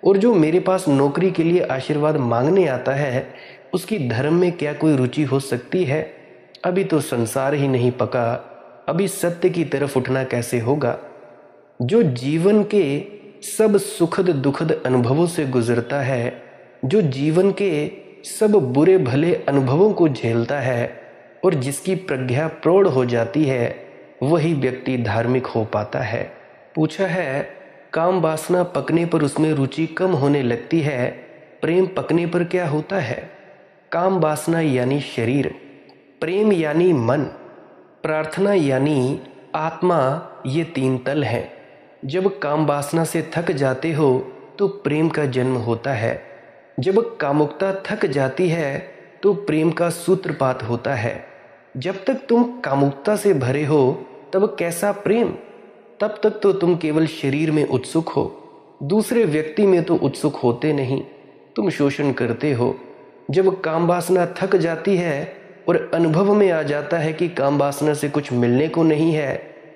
और जो मेरे पास नौकरी के लिए आशीर्वाद मांगने आता है, उसकी धर्म में क्या कोई रुचि हो सकती है? अभी तो संसार ही नहीं पका, अभी सत्य की तरफ उठना कैसे होगा? जो जीवन के सब सुखद दुखद अनुभवों से गुजरता है, जो जीवन के सब बुरे भले अनुभवों को झेलता है और जिसकी प्रज्ञा प्रौढ़ हो जाती है, वही व्यक्ति धार्मिक हो पाता है। पूछा है, काम वासना पकने पर उसमें रुचि कम होने लगती है, प्रेम पकने पर क्या होता है? काम वासना यानी शरीर, प्रेम यानी मन, प्रार्थना यानी आत्मा, ये तीन तल हैं। जब काम वासना से थक जाते हो तो प्रेम का जन्म होता है। जब कामुकता थक जाती है तो प्रेम का सूत्रपात होता है। जब तक तुम कामुकता से भरे हो तब कैसा प्रेम? तब तक तो तुम केवल शरीर में उत्सुक हो, दूसरे व्यक्ति में तो उत्सुक होते नहीं, तुम शोषण करते हो। जब काम वासना थक जाती है और अनुभव में आ जाता है कि काम वासना से कुछ मिलने को नहीं है,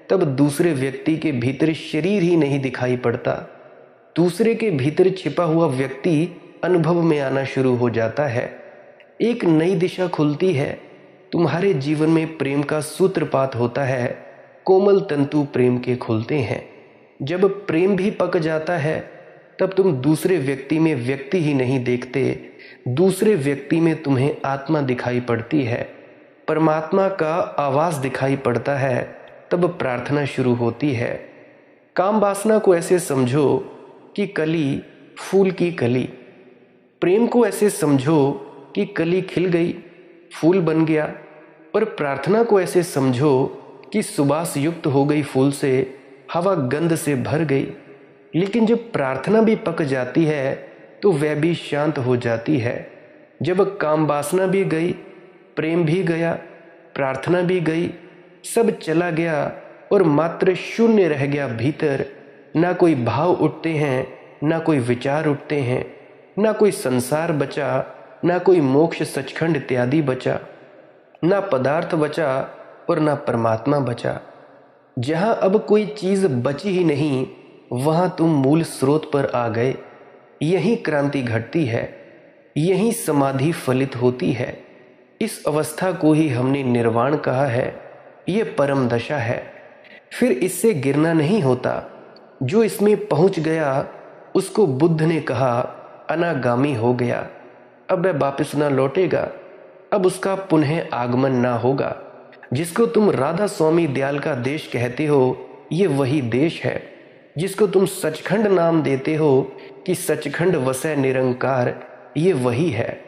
तब दूसरे व्यक्ति के भीतर शरीर ही नहीं दिखाई पड़ता। दूसरे के भीतर छिपा हुआ व्यक्ति अनुभव में आना शुरू हो जाता है। एक नई दिशा खुलती है। तुम्हारे जीवन में प्रेम का सूत्रपात होता है, कोमल तंतु प्रेम के खुलते हैं। जब प्रेम भी पक जाता है तब तुम दूसरे व्यक्ति में व्यक्ति ही नहीं देखते, दूसरे व्यक्ति में तुम्हें आत्मा दिखाई पड़ती है, परमात्मा का आवाज दिखाई पड़ता है। तब प्रार्थना शुरू होती है। काम वासना को ऐसे समझो कि कली फूल की कली, प्रेम को ऐसे समझो कि कली खिल गई, फूल बन गया, और प्रार्थना को ऐसे समझो कि सुबास युक्त हो गई फूल से, हवा गंध से भर गई। लेकिन जब प्रार्थना भी पक जाती है तो वह भी शांत हो जाती है। जब काम वासना भी गई, प्रेम भी गया, प्रार्थना भी गई, सब चला गया और मात्र शून्य रह गया भीतर। ना कोई भाव उठते हैं, ना कोई विचार उठते हैं, ना कोई संसार बचा, ना कोई मोक्ष सचखंड इत्यादि बचा, ना पदार्थ बचा और ना परमात्मा बचा। जहां अब कोई चीज बची ही नहीं, वहां तुम मूल स्रोत पर आ गए। यही क्रांति घटती है, यही समाधि फलित होती है। इस अवस्था को ही हमने निर्वाण कहा है। ये परम दशा है। फिर इससे गिरना नहीं होता। जो इसमें पहुंच गया उसको बुद्ध ने कहा अनागामी हो गया। अब वह वापस ना लौटेगा, अब उसका पुनः आगमन ना होगा। जिसको तुम राधा स्वामी दयाल का देश कहते हो, ये वही देश है। जिसको तुम सचखंड नाम देते हो कि सचखंड वसै निरंकार, ये वही है।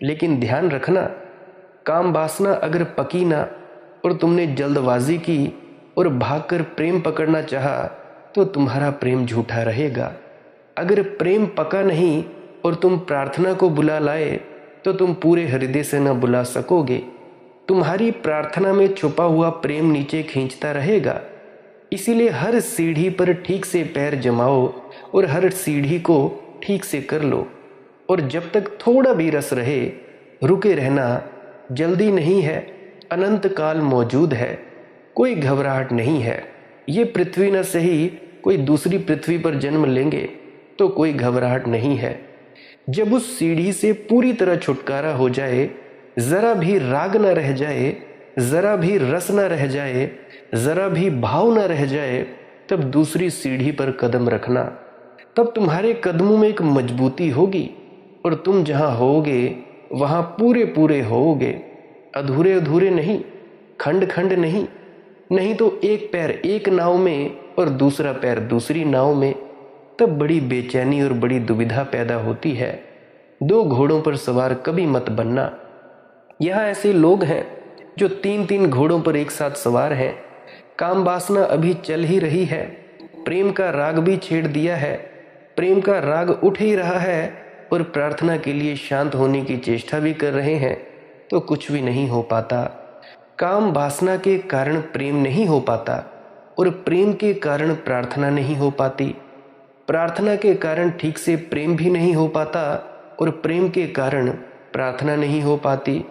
लेकिन ध्यान रखना, काम वासना अगर पकी ना और तुमने जल्दबाजी की और भागकर प्रेम पकड़ना चाहा, तो तुम्हारा प्रेम झूठा रहेगा। अगर प्रेम पका नहीं और तुम प्रार्थना को बुला लाए, तो तुम पूरे हृदय से न बुला सकोगे। तुम्हारी प्रार्थना में छुपा हुआ प्रेम नीचे खींचता रहेगा। इसीलिए हर सीढ़ी पर ठीक से पैर जमाओ और हर सीढ़ी को ठीक से कर लो। और जब तक थोड़ा भी रस रहे, रुके रहना। जल्दी नहीं है, अनंत काल मौजूद है, कोई घबराहट नहीं है। ये पृथ्वी न सही, कोई दूसरी पृथ्वी पर जन्म लेंगे तो कोई घबराहट नहीं है। जब उस सीढ़ी से पूरी तरह छुटकारा हो जाए, जरा भी राग न रह जाए, जरा भी रस न रह जाए, जरा भी भाव न रह जाए, तब दूसरी सीढ़ी पर कदम रखना। तब तुम्हारे कदमों में एक मजबूती होगी और तुम जहां होगे वहां पूरे पूरे होगे, अधूरे अधूरे नहीं, खंड खंड नहीं। नहीं तो एक पैर एक नाव में और दूसरा पैर दूसरी नाव में। तब बड़ी बेचैनी और बड़ी दुविधा पैदा होती है। दो घोड़ों पर सवार कभी मत बनना। यहाँ ऐसे लोग हैं जो तीन तीन घोड़ों पर एक साथ सवार हैं। काम वासना अभी चल ही रही है, प्रेम का राग भी छेड़ दिया है, प्रेम का राग उठ ही रहा है और प्रार्थना के लिए शांत होने की चेष्टा भी कर रहे हैं, तो कुछ भी नहीं हो पाता। काम वासना के कारण प्रेम नहीं हो पाता और प्रेम के कारण प्रार्थना नहीं हो पाती। प्रार्थना के कारण ठीक से प्रेम भी नहीं हो पाता और प्रेम के कारण प्रार्थना नहीं हो पाती।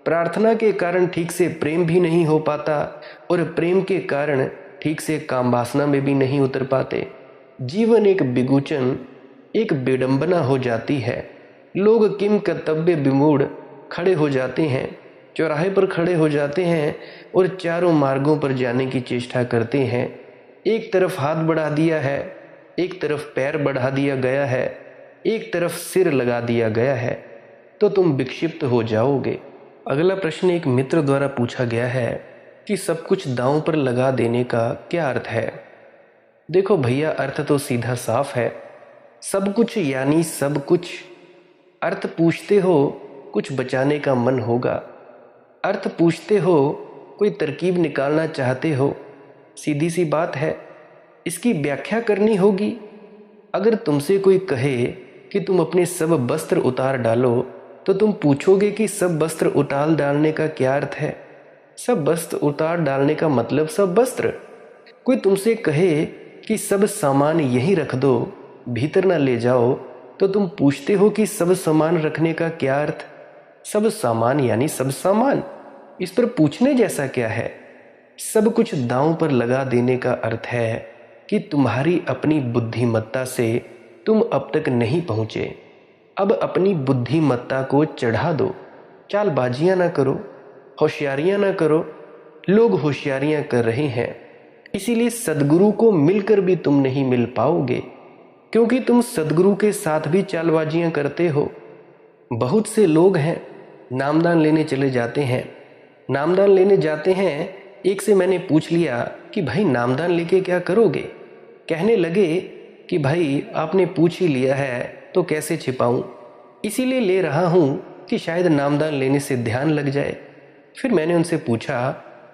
प्रार्थना के कारण ठीक से प्रेम भी नहीं हो पाता और प्रेम के कारण ठीक से काम वासना में भी नहीं उतर पाते। जीवन एक बिगुचन, एक विडंबना हो जाती है। लोग किम कर्तव्य विमूढ़ खड़े हो जाते हैं, चौराहे पर खड़े हो जाते हैं और चारों मार्गों पर जाने की चेष्टा करते हैं। एक तरफ हाथ बढ़ा दिया है, एक तरफ पैर बढ़ा दिया गया है, एक तरफ सिर लगा दिया गया है, तो तुम विक्षिप्त हो जाओगे। अगला प्रश्न एक मित्र द्वारा पूछा गया है कि सब कुछ दांव पर लगा देने का क्या अर्थ है। देखो भैया, अर्थ तो सीधा साफ है। सब कुछ यानी सब कुछ। अर्थ पूछते हो, कुछ बचाने का मन होगा। अर्थ पूछते हो, कोई तरकीब निकालना चाहते हो, सीधी सी बात है, इसकी व्याख्या करनी होगी। अगर तुमसे कोई कहे कि तुम अपने सब वस्त्र उतार डालो, तो तुम पूछोगे कि सब वस्त्र उतार डालने का क्या अर्थ है। सब वस्त्र उतार डालने का मतलब सब वस्त्र। कोई तुमसे कहे कि सब सामान यहीं रख दो, भीतर ना ले जाओ, तो तुम पूछते हो कि सब सामान रखने का क्या अर्थ। सब सामान यानी सब सामान, इस पर पूछने जैसा क्या है। सब कुछ दांव पर लगा देने का अर्थ है कि तुम्हारी अपनी बुद्धिमत्ता से तुम अब तक नहीं पहुँचे, अब अपनी बुद्धिमत्ता को चढ़ा दो। चालबाजियाँ ना करो, होशियारियाँ ना करो। लोग होशियारियाँ कर रहे हैं, इसीलिए सद्गुरु को मिलकर भी तुम नहीं मिल पाओगे, क्योंकि तुम सद्गुरु के साथ भी चालबाजियाँ करते हो। बहुत से लोग हैं, नामदान लेने चले जाते हैं। नामदान लेने जाते हैं, एक से मैंने पूछ लिया कि भाई नामदान लेके क्या करोगे। कहने लगे कि भाई आपने पूछ ही लिया है तो कैसे छिपाऊं, इसीलिए ले रहा हूं कि शायद नामदान लेने से ध्यान लग जाए। फिर मैंने उनसे पूछा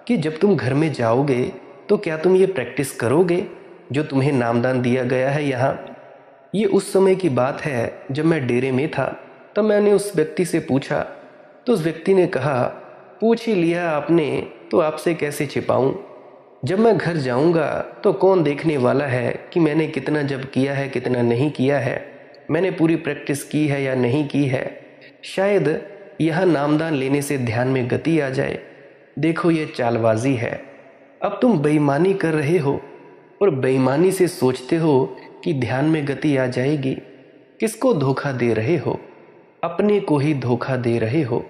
कि जब तुम घर में जाओगे तो क्या तुम ये प्रैक्टिस करोगे जो तुम्हें नामदान दिया गया है यहाँ। ये उस समय की बात है जब मैं डेरे में था। तब मैंने उस व्यक्ति से पूछा, तो उस व्यक्ति ने कहा, पूछ ही लिया आपने तो आपसे कैसे छिपाऊं। जब मैं घर जाऊंगा तो कौन देखने वाला है कि मैंने कितना जप किया है, कितना नहीं किया है, मैंने पूरी प्रैक्टिस की है या नहीं की है। शायद यह नामदान लेने से ध्यान में गति आ जाए। देखो ये चालबाजी है। अब तुम बेईमानी कर रहे हो और बेईमानी से सोचते हो कि ध्यान में गति आ जाएगी। किसको धोखा दे रहे हो? अपने को ही धोखा दे रहे हो।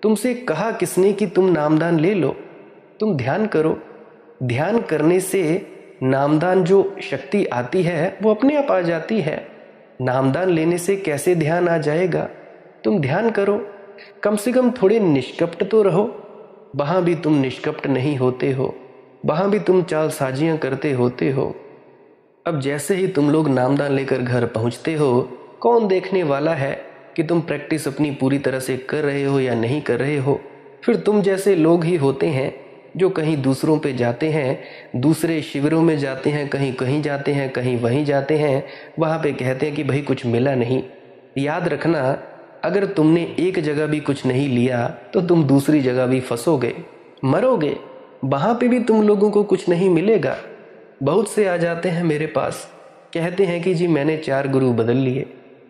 तुमसे कहा किसने कि तुम नामदान ले लो? तुम ध्यान करो। ध्यान करने से नामदान जो शक्ति आती है वो अपने आप आ जाती है। नामदान लेने से कैसे ध्यान आ जाएगा? तुम ध्यान करो, कम से कम थोड़े निष्कपट तो रहो। वहाँ भी तुम निष्कपट नहीं होते हो, वहाँ भी तुम चालसाजियाँ करते होते हो। अब जैसे ही तुम लोग नामदान लेकर घर पहुँचते हो, कौन देखने वाला है कि तुम प्रैक्टिस अपनी पूरी तरह से कर रहे हो या नहीं कर रहे हो। फिर तुम जैसे लोग ही होते हैं जो कहीं दूसरों पे जाते हैं, दूसरे शिविरों में जाते हैं, कहीं कहीं जाते हैं, कहीं वहीं जाते हैं, वहाँ पे कहते हैं कि भाई कुछ मिला नहीं। याद रखना, अगर तुमने एक जगह भी कुछ नहीं लिया तो तुम दूसरी जगह भी फंसोगे, मरोगे। वहाँ पे भी तुम लोगों को कुछ नहीं मिलेगा। बहुत से आ जाते हैं मेरे पास, कहते हैं कि जी मैंने 4 गुरु बदल लिए,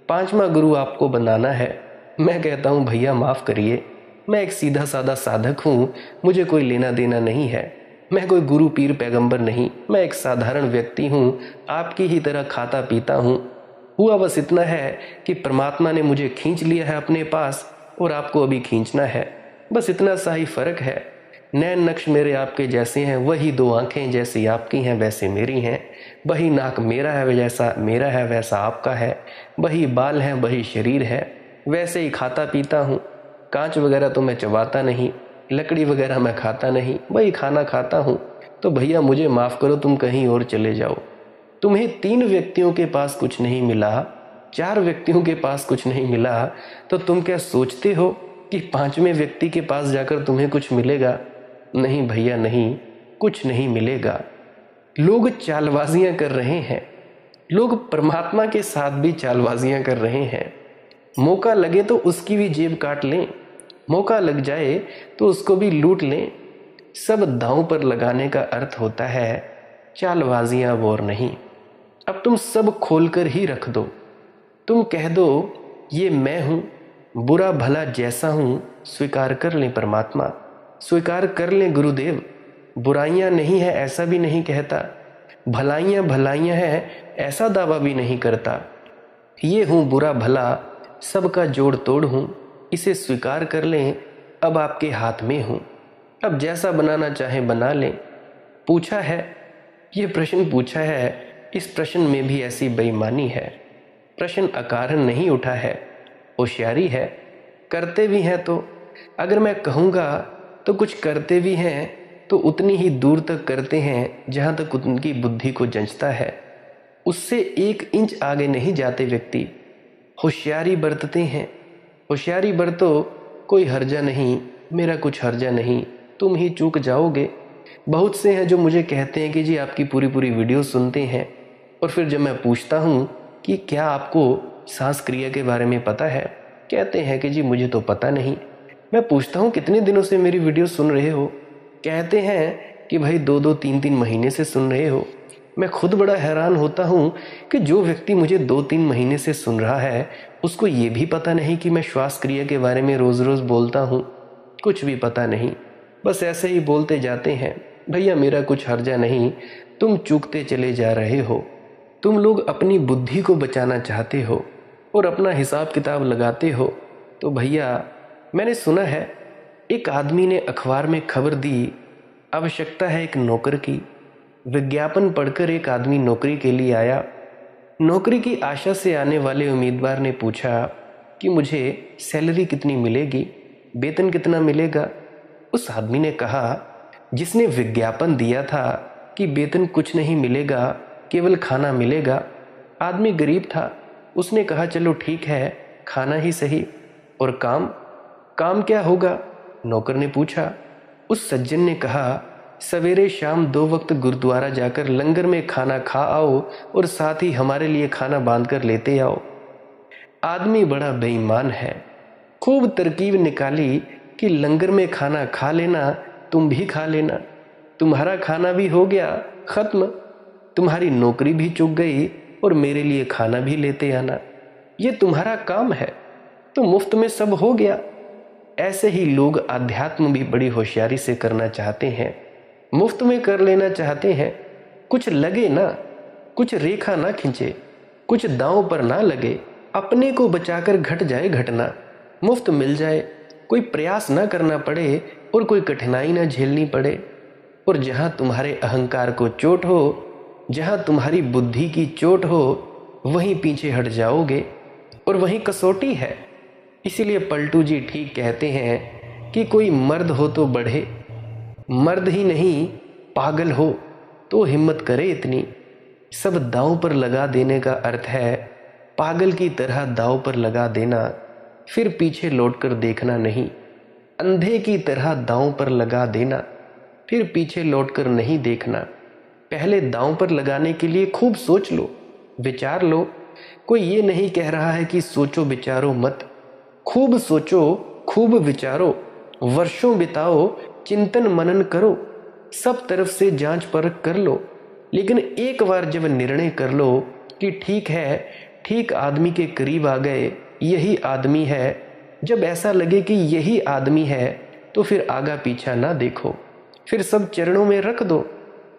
5वां गुरु आपको बनाना है। मैं कहता हूँ भैया माफ़ करिए, मैं एक सीधा साधा साधक हूँ, मुझे कोई लेना देना नहीं है। मैं कोई गुरु पीर पैगंबर नहीं, मैं एक साधारण व्यक्ति हूँ, आपकी ही तरह खाता पीता हूँ। हुआ बस इतना है कि परमात्मा ने मुझे खींच लिया है अपने पास और आपको अभी खींचना है, बस इतना सा ही फ़र्क है। नैन नक्श मेरे आपके जैसे हैं, वही 2 आँखें जैसी आपकी हैं वैसे मेरी हैं, वही नाक मेरा है जैसा मेरा है वैसा आपका है, वही बाल हैं वही शरीर है, वैसे ही खाता पीता हूँ। कांच वगैरह तो मैं चबाता नहीं, लकड़ी वगैरह मैं खाता नहीं, वही खाना खाता हूँ। तो भैया मुझे माफ़ करो, तुम कहीं और चले जाओ। तुम्हें 3 व्यक्तियों के पास कुछ नहीं मिला, 4 व्यक्तियों के पास कुछ नहीं मिला, तो तुम क्या सोचते हो कि 5वें व्यक्ति के पास जाकर तुम्हें कुछ मिलेगा? नहीं भैया नहीं। कुछ नहीं मिलेगा। लोग चालबाजियां कर रहे हैं, लोग परमात्मा के साथ भी चालबाजियां कर रहे हैं। मौका लगे तो उसकी भी जेब काट लें, मौका लग जाए तो उसको भी लूट लें। सब दांव पर लगाने का अर्थ होता है चालबाजियां और नहीं। अब तुम सब खोलकर ही रख दो। तुम कह दो ये मैं हूं, बुरा भला जैसा हूं स्वीकार कर लें परमात्मा, स्वीकार कर लें गुरुदेव। बुराइयां नहीं है ऐसा भी नहीं कहता, भलाइयां भलाइयां है ऐसा दावा भी नहीं करता। ये हूं बुरा भला सबका जोड़ तोड़ हूं, इसे स्वीकार कर लें अब आपके हाथ में हूं। अब जैसा बनाना चाहे बना लें। पूछा है, ये प्रश्न पूछा है, इस प्रश्न में भी ऐसी बेईमानी है। प्रश्न अकारण नहीं उठा है, होशियारी है। करते भी हैं तो, अगर मैं कहूँगा तो कुछ करते भी हैं तो उतनी ही दूर तक करते हैं जहाँ तक उनकी बुद्धि को जंचता है। उससे 1 इंच आगे नहीं जाते व्यक्ति। होशियारी बरतते हैं। होशियारी बरतो, कोई हर्जा नहीं, मेरा कुछ हर्जा नहीं, तुम ही चूक जाओगे। बहुत से हैं जो मुझे कहते हैं कि जी आपकी पूरी पूरी वीडियो सुनते हैं, और फिर जब मैं पूछता हूँ कि क्या आपको सांस क्रिया के बारे में पता है, कहते हैं कि जी मुझे तो पता नहीं। मैं पूछता हूँ कितने दिनों से मेरी वीडियो सुन रहे हो, कहते हैं कि भाई 2-2 3-3 महीने से सुन रहे हो। मैं खुद बड़ा हैरान होता हूँ कि जो व्यक्ति मुझे 2-3 महीने से सुन रहा है उसको ये भी पता नहीं कि मैं श्वास क्रिया के बारे में रोज़ रोज़ बोलता हूँ। कुछ भी पता नहीं, बस ऐसे ही बोलते जाते हैं। भैया मेरा कुछ हर्जा नहीं, तुम चूकते चले जा रहे हो। तुम लोग अपनी बुद्धि को बचाना चाहते हो और अपना हिसाब किताब लगाते हो। तो भैया मैंने सुना है एक आदमी ने अखबार में खबर दी, आवश्यकता है एक नौकर की। विज्ञापन पढ़कर एक आदमी नौकरी के लिए आया। नौकरी की आशा से आने वाले उम्मीदवार ने पूछा कि मुझे सैलरी कितनी मिलेगी, वेतन कितना मिलेगा। उस आदमी ने कहा, जिसने विज्ञापन दिया था कि वेतन कुछ नहीं मिलेगा, केवल खाना मिलेगा, आदमी गरीब था। उसने कहा चलो ठीक है, खाना ही सही। और काम, काम क्या होगा, नौकर ने पूछा। उस सज्जन ने कहा, सवेरे शाम 2 वक्त गुरुद्वारा जाकर लंगर में खाना खा आओ और साथ ही हमारे लिए खाना बांध कर लेते आओ। आदमी बड़ा बेईमान है, खूब तरकीब निकाली कि लंगर में खाना खा लेना, तुम भी खा लेना, तुम्हारा खाना भी हो गया खत्म, तुम्हारी नौकरी भी चुक गई और मेरे लिए खाना भी लेते आना। ये तुम्हारा काम है तो मुफ्त में सब हो गया। ऐसे ही लोग अध्यात्म भी बड़ी होशियारी से करना चाहते हैं, मुफ्त में कर लेना चाहते हैं। कुछ लगे ना, कुछ रेखा ना खींचे, कुछ दांव पर ना लगे, अपने को बचाकर घट जाए घटना, मुफ्त मिल जाए, कोई प्रयास ना करना पड़े और कोई कठिनाई ना झेलनी पड़े। और जहां तुम्हारे अहंकार को चोट हो, जहां तुम्हारी बुद्धि की चोट हो, वहीं पीछे हट जाओगे और वहीं कसौटी है। इसीलिए पलटू जी ठीक कहते हैं कि कोई मर्द हो तो बढ़े, मर्द ही नहीं पागल हो तो हिम्मत करे इतनी। सब दांव पर लगा देने का अर्थ है पागल की तरह दांव पर लगा देना, फिर पीछे लौटकर देखना नहीं। अंधे की तरह दांव पर लगा देना, फिर पीछे लौटकर नहीं देखना। पहले दांव पर लगाने के लिए खूब सोच लो, विचार लो। कोई ये नहीं कह रहा है कि सोचो विचारो मत, खूब सोचो, खूब विचारो, वर्षों बिताओ, चिंतन मनन करो, सब तरफ से जांच परख कर लो। लेकिन एक बार जब निर्णय कर लो कि ठीक है, ठीक आदमी के करीब आ गए, यही आदमी है, जब ऐसा लगे कि यही आदमी है तो फिर आगा पीछा ना देखो, फिर सब चरणों में रख दो।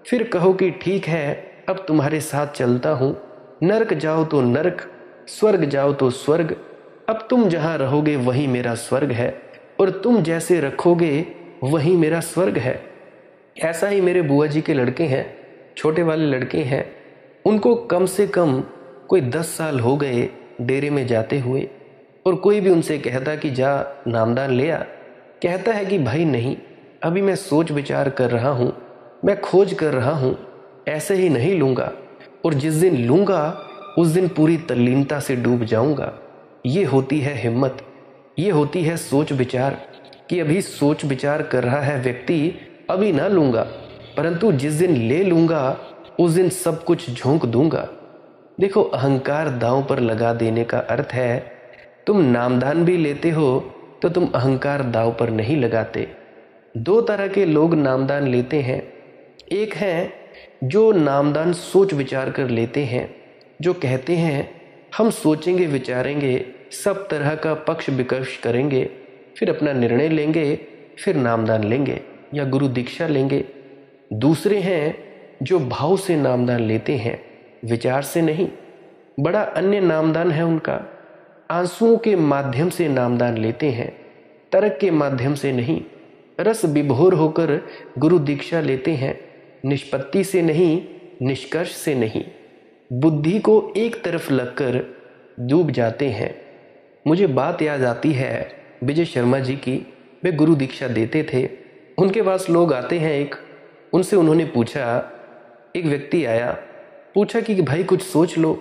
फिर कहो कि ठीक है, अब तुम्हारे साथ चलता हूँ, नरक जाओ तो नरक, स्वर्ग जाओ तो स्वर्ग, अब तुम जहाँ रहोगे वही मेरा स्वर्ग है और तुम जैसे रखोगे वही मेरा स्वर्ग है। ऐसा ही मेरे बुआ जी के लड़के हैं, छोटे वाले लड़के हैं, उनको कम से कम कोई 10 साल हो गए डेरे में जाते हुए। और कोई भी उनसे कहता कि जा नामदान ले आ, कहता है कि भाई नहीं, अभी मैं सोच विचार कर रहा हूँ, मैं खोज कर रहा हूँ, ऐसे ही नहीं लूँगा, और जिस दिन लूँगा उस दिन पूरी तल्लीनता से डूब जाऊँगा। ये होती है हिम्मत, ये होती है सोच विचार, कि अभी सोच विचार कर रहा है व्यक्ति, अभी ना लूँगा, परंतु जिस दिन ले लूँगा उस दिन सब कुछ झोंक दूंगा। देखो, अहंकार दांव पर लगा देने का अर्थ है तुम नामदान भी लेते हो तो तुम अहंकार दांव पर नहीं लगाते। दो तरह के लोग नामदान लेते हैं। एक है जो नामदान सोच विचार कर लेते हैं, जो कहते हैं हम सोचेंगे विचारेंगे, सब तरह का पक्ष विपक्ष करेंगे, फिर अपना निर्णय लेंगे, फिर नामदान लेंगे या गुरु दीक्षा लेंगे। दूसरे हैं जो भाव से नामदान लेते हैं, विचार से नहीं। बड़ा अन्य नामदान है उनका। आंसुओं के माध्यम से नामदान लेते हैं, तर्क के माध्यम से नहीं। रस विभोर होकर गुरु दीक्षा लेते हैं, निष्पत्ति से नहीं, निष्कर्ष से नहीं। बुद्धि को एक तरफ लगकर डूब जाते हैं। मुझे बात याद आती है विजय शर्मा जी की। वे गुरु दीक्षा देते थे। उनके पास लोग आते हैं उनसे उन्होंने पूछा, एक व्यक्ति आया, पूछा कि भाई कुछ सोच लो।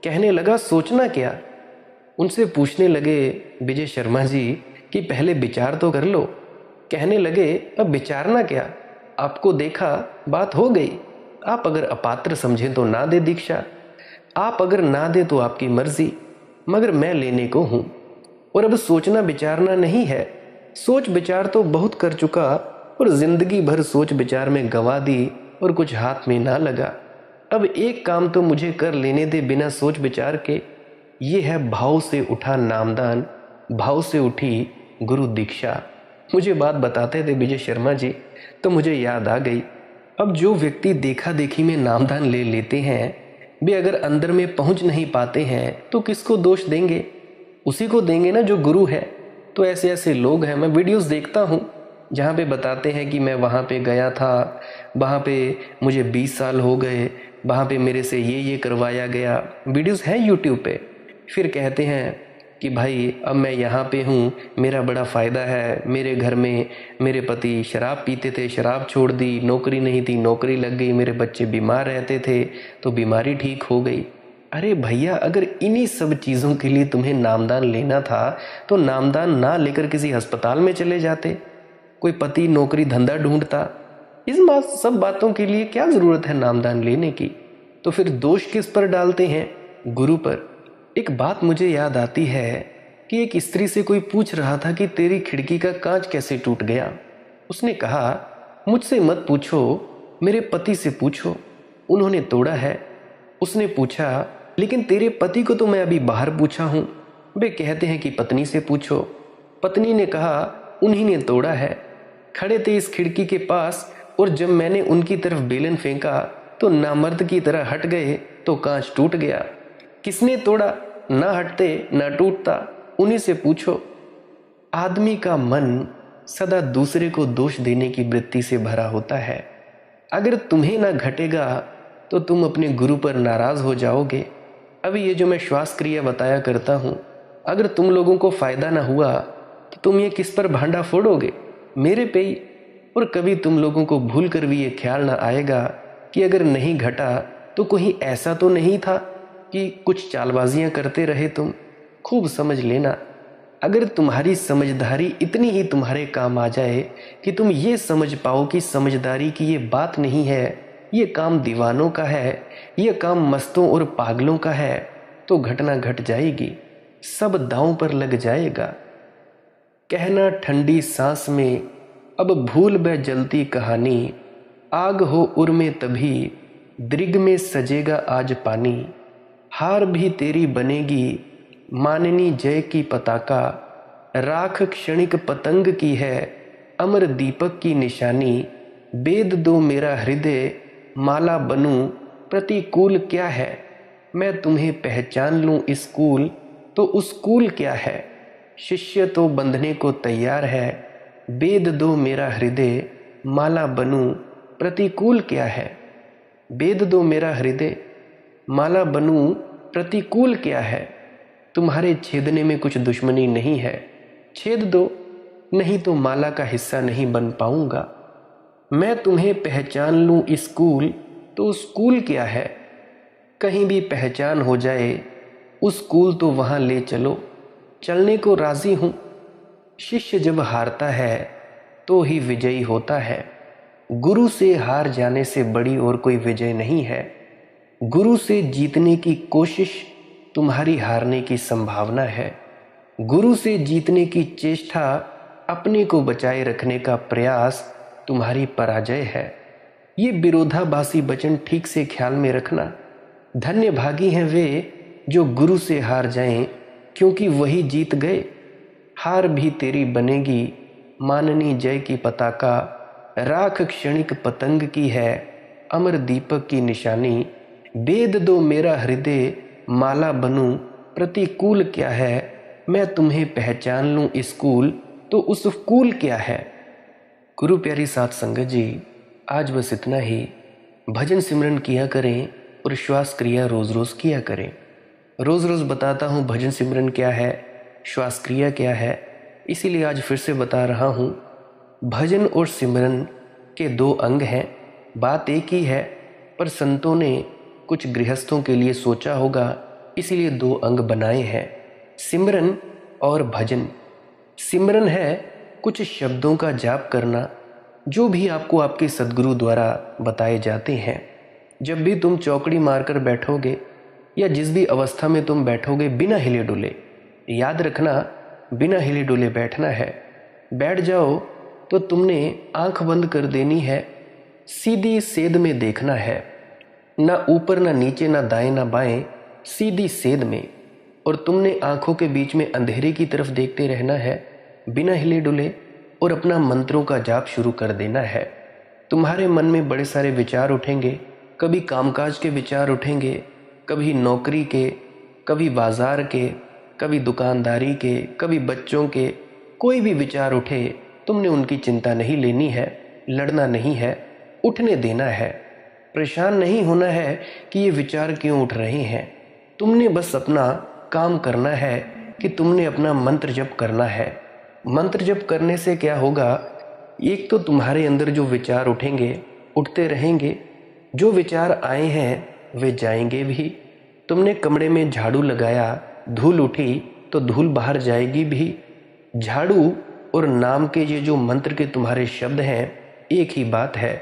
कहने लगा सोचना क्या। उनसे पूछने लगे विजय शर्मा जी कि पहले विचार तो कर लो। कहने लगे अब विचारना क्या, आपको देखा बात हो गई। आप अगर अपात्र समझें तो ना दे दीक्षा, आप अगर ना दे तो आपकी मर्जी, मगर मैं लेने को हूँ। और अब सोचना विचारना नहीं है। सोच विचार तो बहुत कर चुका और जिंदगी भर सोच विचार में गंवा दी और कुछ हाथ में ना लगा। अब एक काम तो मुझे कर लेने दे बिना सोच विचार के। ये है भाव से उठा नामदान, भाव से उठी गुरु दीक्षा। मुझे बात बताते थे विजय शर्मा जी तो मुझे याद आ गई। अब जो व्यक्ति देखा देखी में नामदान ले लेते हैं, वे अगर अंदर में पहुंच नहीं पाते हैं तो किसको दोष देंगे? उसी को देंगे ना जो गुरु है। तो ऐसे ऐसे लोग हैं, मैं वीडियोस देखता हूँ जहाँ पे बताते हैं कि मैं वहाँ पे गया था, वहाँ पे मुझे 20 साल हो गए, वहाँ पे मेरे से ये करवाया गया। वीडियोस हैं यूट्यूब पे। फिर कहते हैं कि भाई अब मैं यहाँ पे हूँ, मेरा बड़ा फ़ायदा है, मेरे घर में मेरे पति शराब पीते थे, शराब छोड़ दी, नौकरी नहीं थी, नौकरी लग गई, मेरे बच्चे बीमार रहते थे तो बीमारी ठीक हो गई। अरे भैया, अगर इन्हीं सब चीज़ों के लिए तुम्हें नामदान लेना था तो नामदान ना लेकर किसी अस्पताल में चले जाते, कोई पति नौकरी धंधा ढूंढता। सब बातों के लिए क्या ज़रूरत है नामदान लेने की? तो फिर दोष किस पर डालते हैं? गुरु पर। एक बात मुझे याद आती है कि एक स्त्री से कोई पूछ रहा था कि तेरी खिड़की का कांच कैसे टूट गया। उसने कहा मुझसे मत पूछो, मेरे पति से पूछो, उन्होंने तोड़ा है। उसने पूछा लेकिन तेरे पति को तो मैं अभी बाहर पूछा हूँ। वे कहते हैं कि पत्नी से पूछो। पत्नी ने कहा उन्हीं ने तोड़ा है। खड़े थे इस खिड़की के पास और जब मैंने उनकी तरफ बेलन फेंका तो नामर्द की तरह हट गए तो कांच टूट गया। किसने तोड़ा? ना हटते ना टूटता, उन्हीं से पूछो। आदमी का मन सदा दूसरे को दोष देने की वृत्ति से भरा होता है। अगर तुम्हें ना घटेगा तो तुम अपने गुरु पर नाराज हो जाओगे। अभी ये जो मैं श्वास क्रिया बताया करता हूँ, अगर तुम लोगों को फायदा ना हुआ तो तुम ये किस पर भांडा फोड़ोगे? मेरे पे ही। और कभी तुम लोगों को भूल कर भी ये ख्याल ना आएगा कि अगर नहीं घटा तो कोई ऐसा तो नहीं था कि कुछ चालबाजियां करते रहे तुम। खूब समझ लेना, अगर तुम्हारी समझदारी इतनी ही तुम्हारे काम आ जाए कि तुम ये समझ पाओ कि समझदारी की ये बात नहीं है, ये काम दीवानों का है, ये काम मस्तों और पागलों का है, तो घटना घट जाएगी, सब दांव पर लग जाएगा। कहना ठंडी सांस में अब भूल ब जलती कहानी, आग हो उर में तभी दृग में सजेगा आज पानी। हार भी तेरी बनेगी माननी जय की पताका, राख क्षणिक पतंग की है अमर दीपक की निशानी। बेद दो मेरा हृदय माला बनूं प्रतिकूल क्या है, मैं तुम्हें पहचान लूं इस कूल तो उस कूल क्या है। शिष्य तो बंधने को तैयार है, बेद दो मेरा हृदय माला बनूं प्रतिकूल क्या है। बेद दो मेरा हृदय माला बनूं प्रतिकूल क्या है। तुम्हारे छेदने में कुछ दुश्मनी नहीं है, छेद दो, नहीं तो माला का हिस्सा नहीं बन पाऊंगा। मैं तुम्हें पहचान लूं इस कूल तो उस कूल क्या है। कहीं भी पहचान हो जाए उस कूल तो वहां ले चलो, चलने को राजी हूं। शिष्य जब हारता है तो ही विजयी होता है। गुरु से हार जाने से बड़ी और कोई विजय नहीं है। गुरु से जीतने की कोशिश तुम्हारी हारने की संभावना है। गुरु से जीतने की चेष्टा, अपने को बचाए रखने का प्रयास तुम्हारी पराजय है। ये विरोधाभासी वचन ठीक से ख्याल में रखना। धन्य भागी हैं वे जो गुरु से हार जाएं, क्योंकि वही जीत गए। हार भी तेरी बनेगी माननी जय की पताका। राख क्षणिक पतंग की है अमर दीपक की निशानी। बेद दो मेरा हृदय माला बनूं, प्रतिकूल क्या है मैं तुम्हें पहचान लूं। इस कूल तो उस कूल क्या है। गुरु प्यारी साथ संगत जी, आज बस इतना ही। भजन सिमरन किया करें और श्वास क्रिया रोज़ रोज़ किया करें। रोज़ रोज़ बताता हूँ भजन सिमरन क्या है, श्वास क्रिया क्या है, इसीलिए आज फिर से बता रहा हूँ। भजन और सिमरन के दो अंग हैं, बात एक ही है, पर संतों ने कुछ गृहस्थों के लिए सोचा होगा, इसीलिए दो अंग बनाए हैं, सिमरन और भजन। सिमरन है कुछ शब्दों का जाप करना, जो भी आपको आपके सद्गुरु द्वारा बताए जाते हैं। जब भी तुम चौकड़ी मारकर बैठोगे या जिस भी अवस्था में तुम बैठोगे, बिना हिले डुले, याद रखना बिना हिले डुले बैठना है। बैठ जाओ तो तुमने आंख बंद कर देनी है, सीधी सेध में देखना है, ना ऊपर ना नीचे ना दाएं ना बाएं, सीधी सेध में। और तुमने आंखों के बीच में अंधेरे की तरफ देखते रहना है बिना हिले डुले, और अपना मंत्रों का जाप शुरू कर देना है। तुम्हारे मन में बड़े सारे विचार उठेंगे, कभी कामकाज के विचार उठेंगे, कभी नौकरी के, कभी बाजार के, कभी दुकानदारी के, कभी बच्चों के। कोई भी विचार उठे, तुमने उनकी चिंता नहीं लेनी है, लड़ना नहीं है, उठने देना है। परेशान नहीं होना है कि ये विचार क्यों उठ रहे हैं। तुमने बस अपना काम करना है कि तुमने अपना मंत्र जप करना है। मंत्र जप करने से क्या होगा, एक तो तुम्हारे अंदर जो विचार उठेंगे, उठते रहेंगे। जो विचार आए हैं वे जाएंगे भी। तुमने कमरे में झाड़ू लगाया, धूल उठी तो धूल बाहर जाएगी भी। झाड़ू और नाम के ये जो मंत्र के तुम्हारे शब्द हैं, एक ही बात है।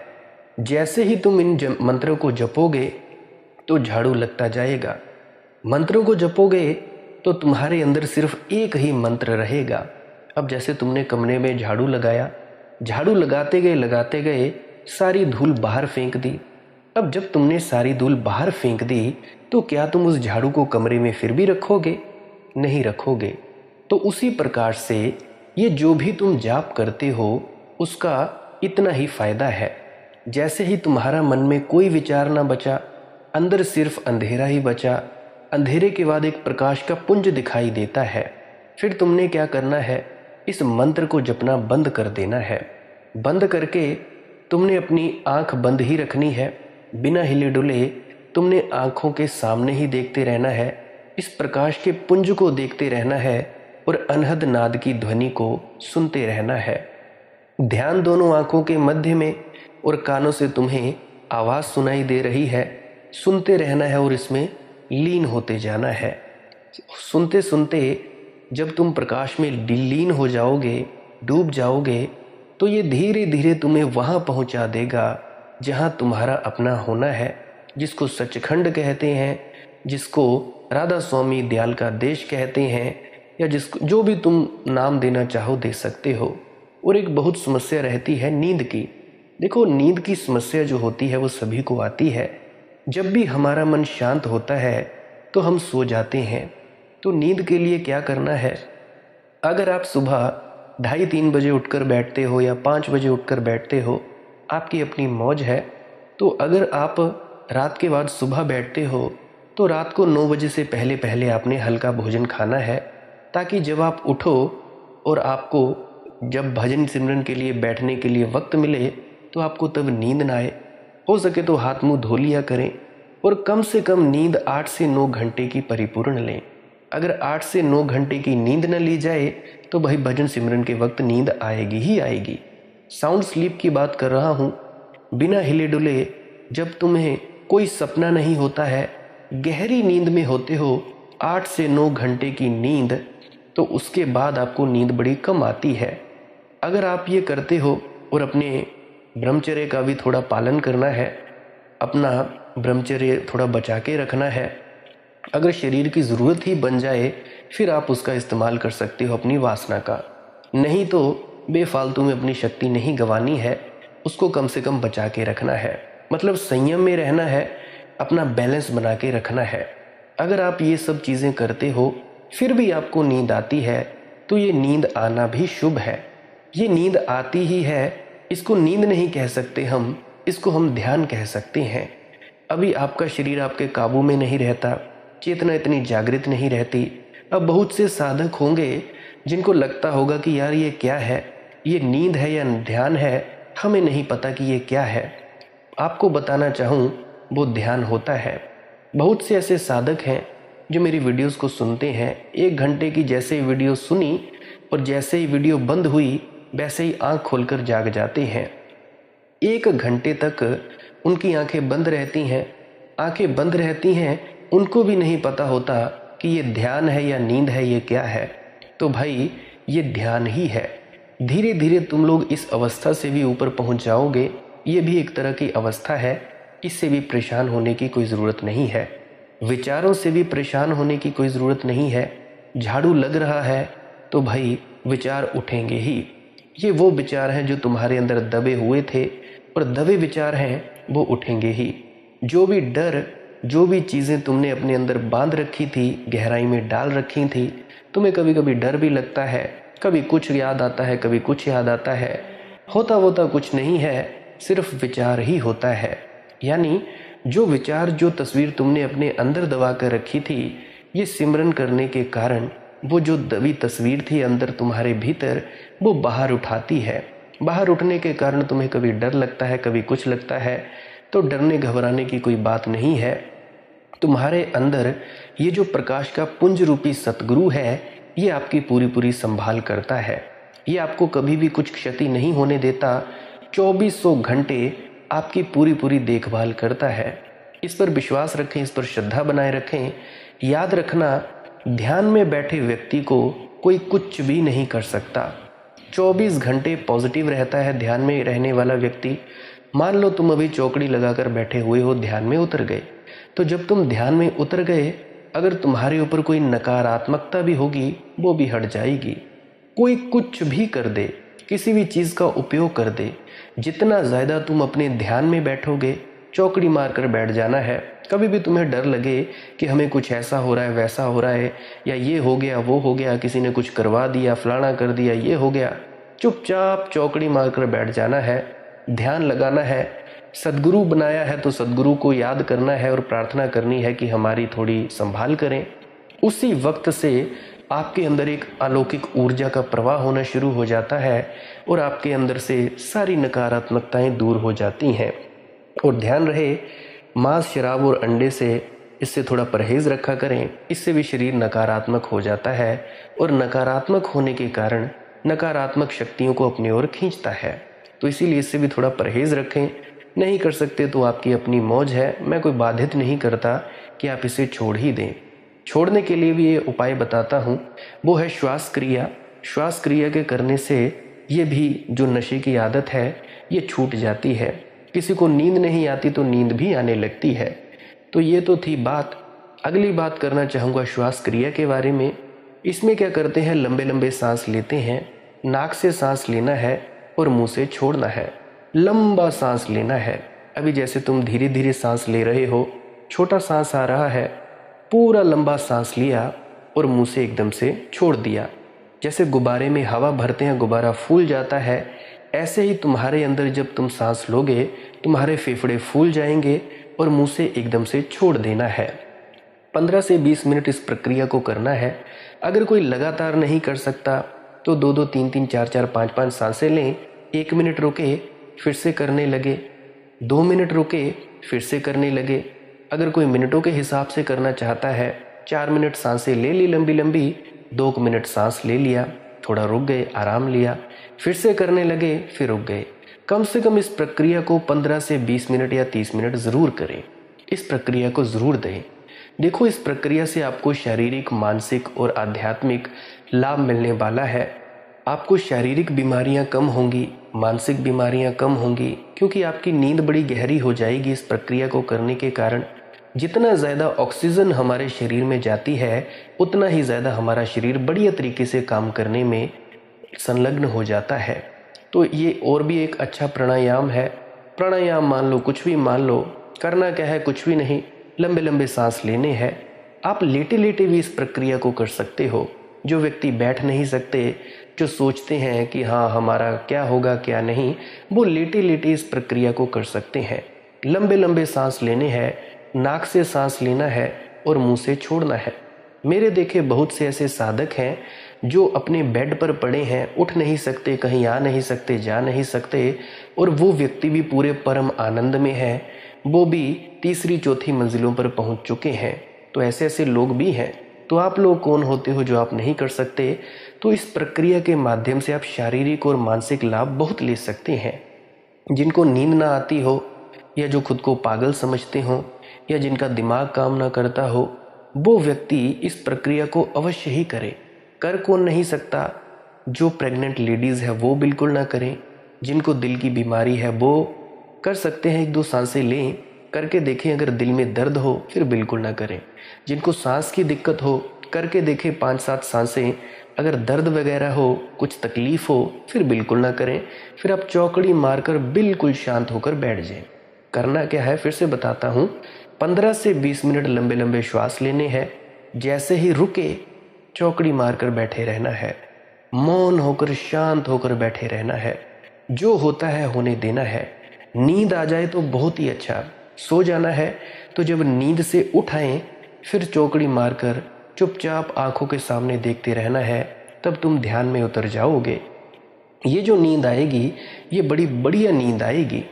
जैसे ही तुम इन मंत्रों को जपोगे तो झाड़ू लगता जाएगा। मंत्रों को जपोगे तो तुम्हारे अंदर सिर्फ एक ही मंत्र रहेगा। अब जैसे तुमने कमरे में झाड़ू लगाया, झाड़ू लगाते गए सारी धूल बाहर फेंक दी। अब जब तुमने सारी धूल बाहर फेंक दी तो क्या तुम उस झाड़ू को कमरे में फिर भी रखोगे? नहीं रखोगे। तो उसी प्रकार से ये जो भी तुम जाप करते हो उसका इतना ही फायदा है। जैसे ही तुम्हारा मन में कोई विचार ना बचा, अंदर सिर्फ अंधेरा ही बचा, अंधेरे के बाद एक प्रकाश का पुंज दिखाई देता है, फिर तुमने क्या करना है, इस मंत्र को जपना बंद कर देना है। बंद करके तुमने अपनी आंख बंद ही रखनी है, बिना हिले डुले तुमने आंखों के सामने ही देखते रहना है। इस प्रकाश के पुंज को देखते रहना है और अनहद नाद की ध्वनि को सुनते रहना है। ध्यान दोनों आंखों के मध्य में और कानों से तुम्हें आवाज़ सुनाई दे रही है, सुनते रहना है और इसमें लीन होते जाना है। सुनते सुनते जब तुम प्रकाश में लीन हो जाओगे, डूब जाओगे, तो ये धीरे धीरे तुम्हें वहाँ पहुँचा देगा जहाँ तुम्हारा अपना होना है, जिसको सचखंड कहते हैं, जिसको राधा स्वामी दयाल का देश कहते हैं, या जिसको जो भी तुम नाम देना चाहो दे सकते हो। और एक बहुत समस्या रहती है नींद की। देखो, नींद की समस्या जो होती है वो सभी को आती है। जब भी हमारा मन शांत होता है तो हम सो जाते हैं। तो नींद के लिए क्या करना है, अगर आप सुबह 2:30-3 बजे उठकर बैठते हो या 5 बजे उठकर बैठते हो, आपकी अपनी मौज है। तो अगर आप रात के बाद सुबह बैठते हो तो रात को 9 बजे से पहले पहले आपने हल्का भोजन खाना है, ताकि जब आप उठो और आपको जब भजन सिमरन के लिए बैठने के लिए वक्त मिले तो आपको तब नींद ना आए। हो सके तो हाथ मुंह धो लिया करें और कम से कम नींद 8 से 9 घंटे की परिपूर्ण लें। अगर 8 से 9 घंटे की नींद न ली जाए तो भाई भजन सिमरन के वक्त नींद आएगी ही आएगी। साउंड स्लीप की बात कर रहा हूँ, बिना हिले डुले जब तुम्हें कोई सपना नहीं होता है, गहरी नींद में होते हो, 8 से 9 घंटे की नींद, तो उसके बाद आपको नींद बड़ी कम आती है। अगर आप ये करते हो और अपने ब्रह्मचर्य का भी थोड़ा पालन करना है, अपना ब्रह्मचर्य थोड़ा बचा के रखना है। अगर शरीर की ज़रूरत ही बन जाए फिर आप उसका इस्तेमाल कर सकते हो अपनी वासना का, नहीं तो बेफालतू में अपनी शक्ति नहीं गंवानी है, उसको कम से कम बचा के रखना है। मतलब संयम में रहना है, अपना बैलेंस बना के रखना है। अगर आप ये सब चीज़ें करते हो फिर भी आपको नींद आती है तो ये नींद आना भी शुभ है। ये नींद आती ही है, इसको नींद नहीं कह सकते हम, इसको हम ध्यान कह सकते हैं। अभी आपका शरीर आपके काबू में नहीं रहता, चेतना इतनी जागृत नहीं रहती। अब बहुत से साधक होंगे जिनको लगता होगा कि यार ये क्या है, ये नींद है या ध्यान है, हमें नहीं पता कि ये क्या है। आपको बताना चाहूँ वो ध्यान होता है। बहुत से ऐसे साधक हैं जो मेरी वीडियोस को सुनते हैं, 1 घंटे की जैसे ही वीडियो सुनी और जैसे ही वीडियो बंद हुई वैसे ही आंख खोलकर जाग जाते हैं। 1 घंटे तक उनकी आंखें बंद रहती हैं, आंखें बंद रहती हैं, उनको भी नहीं पता होता कि ये ध्यान है या नींद है, ये क्या है। तो भाई ये ध्यान ही है। धीरे धीरे तुम लोग इस अवस्था से भी ऊपर पहुंच जाओगे। ये भी एक तरह की अवस्था है, इससे भी परेशान होने की कोई ज़रूरत नहीं है। विचारों से भी परेशान होने की कोई ज़रूरत नहीं है। झाड़ू लग रहा है तो भाई विचार उठेंगे ही। ये वो विचार हैं जो तुम्हारे अंदर दबे हुए थे और दबे विचार हैं वो उठेंगे ही। जो भी डर, जो भी चीज़ें तुमने अपने अंदर बांध रखी थी, गहराई में डाल रखी थी, तुम्हें कभी कभी डर भी लगता है, कभी कुछ याद आता है, कभी कुछ याद आता है। होता होता कुछ नहीं है, सिर्फ विचार ही होता है। यानी जो विचार, जो तस्वीर तुमने अपने अंदर दबा कर रखी थी, ये सिमरन करने के कारण वो जो दबी तस्वीर थी अंदर तुम्हारे भीतर, वो बाहर उठाती है। बाहर उठने के कारण तुम्हें कभी डर लगता है, कभी कुछ लगता है। तो डरने घबराने की कोई बात नहीं है। तुम्हारे अंदर ये जो प्रकाश का पुंज रूपी सतगुरु है, ये आपकी पूरी पूरी संभाल करता है। ये आपको कभी भी कुछ क्षति नहीं होने देता। 2400 घंटे आपकी पूरी पूरी देखभाल करता है। इस पर विश्वास रखें, इस पर श्रद्धा बनाए रखें। याद रखना, ध्यान में बैठे व्यक्ति को कोई कुछ भी नहीं कर सकता। 24 घंटे पॉजिटिव रहता है ध्यान में रहने वाला व्यक्ति। मान लो तुम अभी चौकड़ी लगाकर बैठे हुए हो, ध्यान में उतर गए, तो जब तुम ध्यान में उतर गए, अगर तुम्हारे ऊपर कोई नकारात्मकता भी होगी वो भी हट जाएगी। कोई कुछ भी कर दे, किसी भी चीज़ का उपयोग कर दे, जितना ज़्यादा तुम अपने ध्यान में बैठोगे, चौकड़ी मारकर बैठ जाना है। कभी भी तुम्हें डर लगे कि हमें कुछ ऐसा हो रहा है, वैसा हो रहा है, या ये हो गया, वो हो गया, किसी ने कुछ करवा दिया, फलाना कर दिया, ये हो गया, चुपचाप चौकड़ी मारकर बैठ जाना है। ध्यान लगाना है। सद्गुरु बनाया है तो सद्गुरु को याद करना है और प्रार्थना करनी है कि हमारी थोड़ी संभाल करें। उसी वक्त से आपके अंदर एक अलौकिक ऊर्जा का प्रवाह होना शुरू हो जाता है और आपके अंदर से सारी नकारात्मकताएं दूर हो जाती हैं। और ध्यान रहे, मांस, शराब और अंडे से इससे थोड़ा परहेज़ रखा करें। इससे भी शरीर नकारात्मक हो जाता है और नकारात्मक होने के कारण नकारात्मक शक्तियों को अपनी ओर खींचता है। तो इसीलिए इससे भी थोड़ा परहेज़ रखें। नहीं कर सकते तो आपकी अपनी मौज है, मैं कोई बाधित नहीं करता कि आप इसे छोड़ ही दें। छोड़ने के लिए भी ये उपाय बताता हूँ, वो है श्वास क्रिया। श्वास क्रिया के करने से ये भी जो नशे की आदत है ये छूट जाती है। किसी को नींद नहीं आती तो नींद भी आने लगती है। तो ये तो थी बात। अगली बात करना चाहूँगा श्वास क्रिया के बारे में। इसमें क्या करते हैं, लंबे लंबे सांस लेते हैं। नाक से सांस लेना है और मुंह से छोड़ना है। लंबा सांस लेना है। अभी जैसे तुम धीरे धीरे सांस ले रहे हो, छोटा सांस आ रहा है, पूरा लंबा सांस लिया और मुंह से एकदम से छोड़ दिया। जैसे गुब्बारे में हवा भरते हैं, गुब्बारा फूल जाता है, ऐसे ही तुम्हारे अंदर जब तुम सांस लोगे तुम्हारे फेफड़े फूल जाएंगे और मुंह से एकदम से छोड़ देना है। 15 से 20 मिनट इस प्रक्रिया को करना है। अगर कोई लगातार नहीं कर सकता तो 2-2, 3-3, 4-4, 5-5 सांसें लें। 1 मिनट रुके, फिर से करने लगे। 2 मिनट रुके, फिर से करने लगे। अगर कोई मिनटों के हिसाब से करना चाहता है, 4 मिनट सांसें ले ली लंबी लंबी, 2 मिनट सांस ले लिया, थोड़ा रुक गए, आराम लिया, फिर से करने लगे, फिर रुक गए। कम से कम इस प्रक्रिया को 15 से 20 मिनट या 30 मिनट ज़रूर करें। इस प्रक्रिया को ज़रूर दें। देखो, इस प्रक्रिया से आपको शारीरिक, मानसिक और आध्यात्मिक लाभ मिलने वाला है। आपको शारीरिक बीमारियां कम होंगी, मानसिक बीमारियां कम होंगी, क्योंकि आपकी नींद बड़ी गहरी हो जाएगी इस प्रक्रिया को करने के कारण। जितना ज़्यादा ऑक्सीजन हमारे शरीर में जाती है, उतना ही ज़्यादा हमारा शरीर बढ़िया तरीके से काम करने में संलग्न हो जाता है। तो ये और भी एक अच्छा प्राणायाम है। प्राणायाम मान लो, कुछ भी मान लो, करना क्या है, कुछ भी नहीं, लंबे लंबे सांस लेने हैं। आप लेटे लेटे भी इस प्रक्रिया को कर सकते हो। जो व्यक्ति बैठ नहीं सकते, जो सोचते हैं कि हाँ हमारा क्या होगा क्या नहीं, वो लेटे लेटे इस प्रक्रिया को कर सकते हैं। लंबे लंबे सांस लेने हैं, नाक से सांस लेना है और मुंह से छोड़ना है। मेरे देखे बहुत से ऐसे साधक हैं जो अपने बेड पर पड़े हैं, उठ नहीं सकते, कहीं आ नहीं सकते, जा नहीं सकते, और वो व्यक्ति भी पूरे परम आनंद में है। वो भी तीसरी चौथी मंजिलों पर पहुंच चुके हैं। तो ऐसे ऐसे लोग भी हैं। तो आप लोग कौन होते हो जो आप नहीं कर सकते? तो इस प्रक्रिया के माध्यम से आप शारीरिक और मानसिक लाभ बहुत ले सकते हैं। जिनको नींद ना आती हो, या जो खुद को पागल समझते हो, या जिनका दिमाग काम ना करता हो, वो व्यक्ति इस प्रक्रिया को अवश्य ही करे। कर कौन नहीं सकता? जो प्रेग्नेंट लेडीज़ है वो बिल्कुल ना करें। जिनको दिल की बीमारी है वो कर सकते हैं, 1-2 सांसें लें, करके देखें। अगर दिल में दर्द हो फिर बिल्कुल ना करें। जिनको सांस की दिक्कत हो, करके देखें 5-7 सांसें। अगर दर्द वगैरह हो, कुछ तकलीफ हो, फिर बिल्कुल ना करें। फिर आप चौकड़ी मारकर बिल्कुल शांत होकर बैठ जाएं। करना क्या है फिर से बताता हूँ। 15 से 20 मिनट लंबे लंबे श्वास लेने हैं। जैसे ही रुके, चौकड़ी मारकर बैठे रहना है। मौन होकर, शांत होकर बैठे रहना है। जो होता है होने देना है। नींद आ जाए तो बहुत ही अच्छा, सो जाना है। तो जब नींद से उठ आएं, फिर चौकड़ी मारकर चुपचाप आंखों के सामने देखते रहना है। तब तुम ध्यान में उतर जाओगे। ये जो नींद आएगी, ये बड़ी बढ़िया नींद आएगी।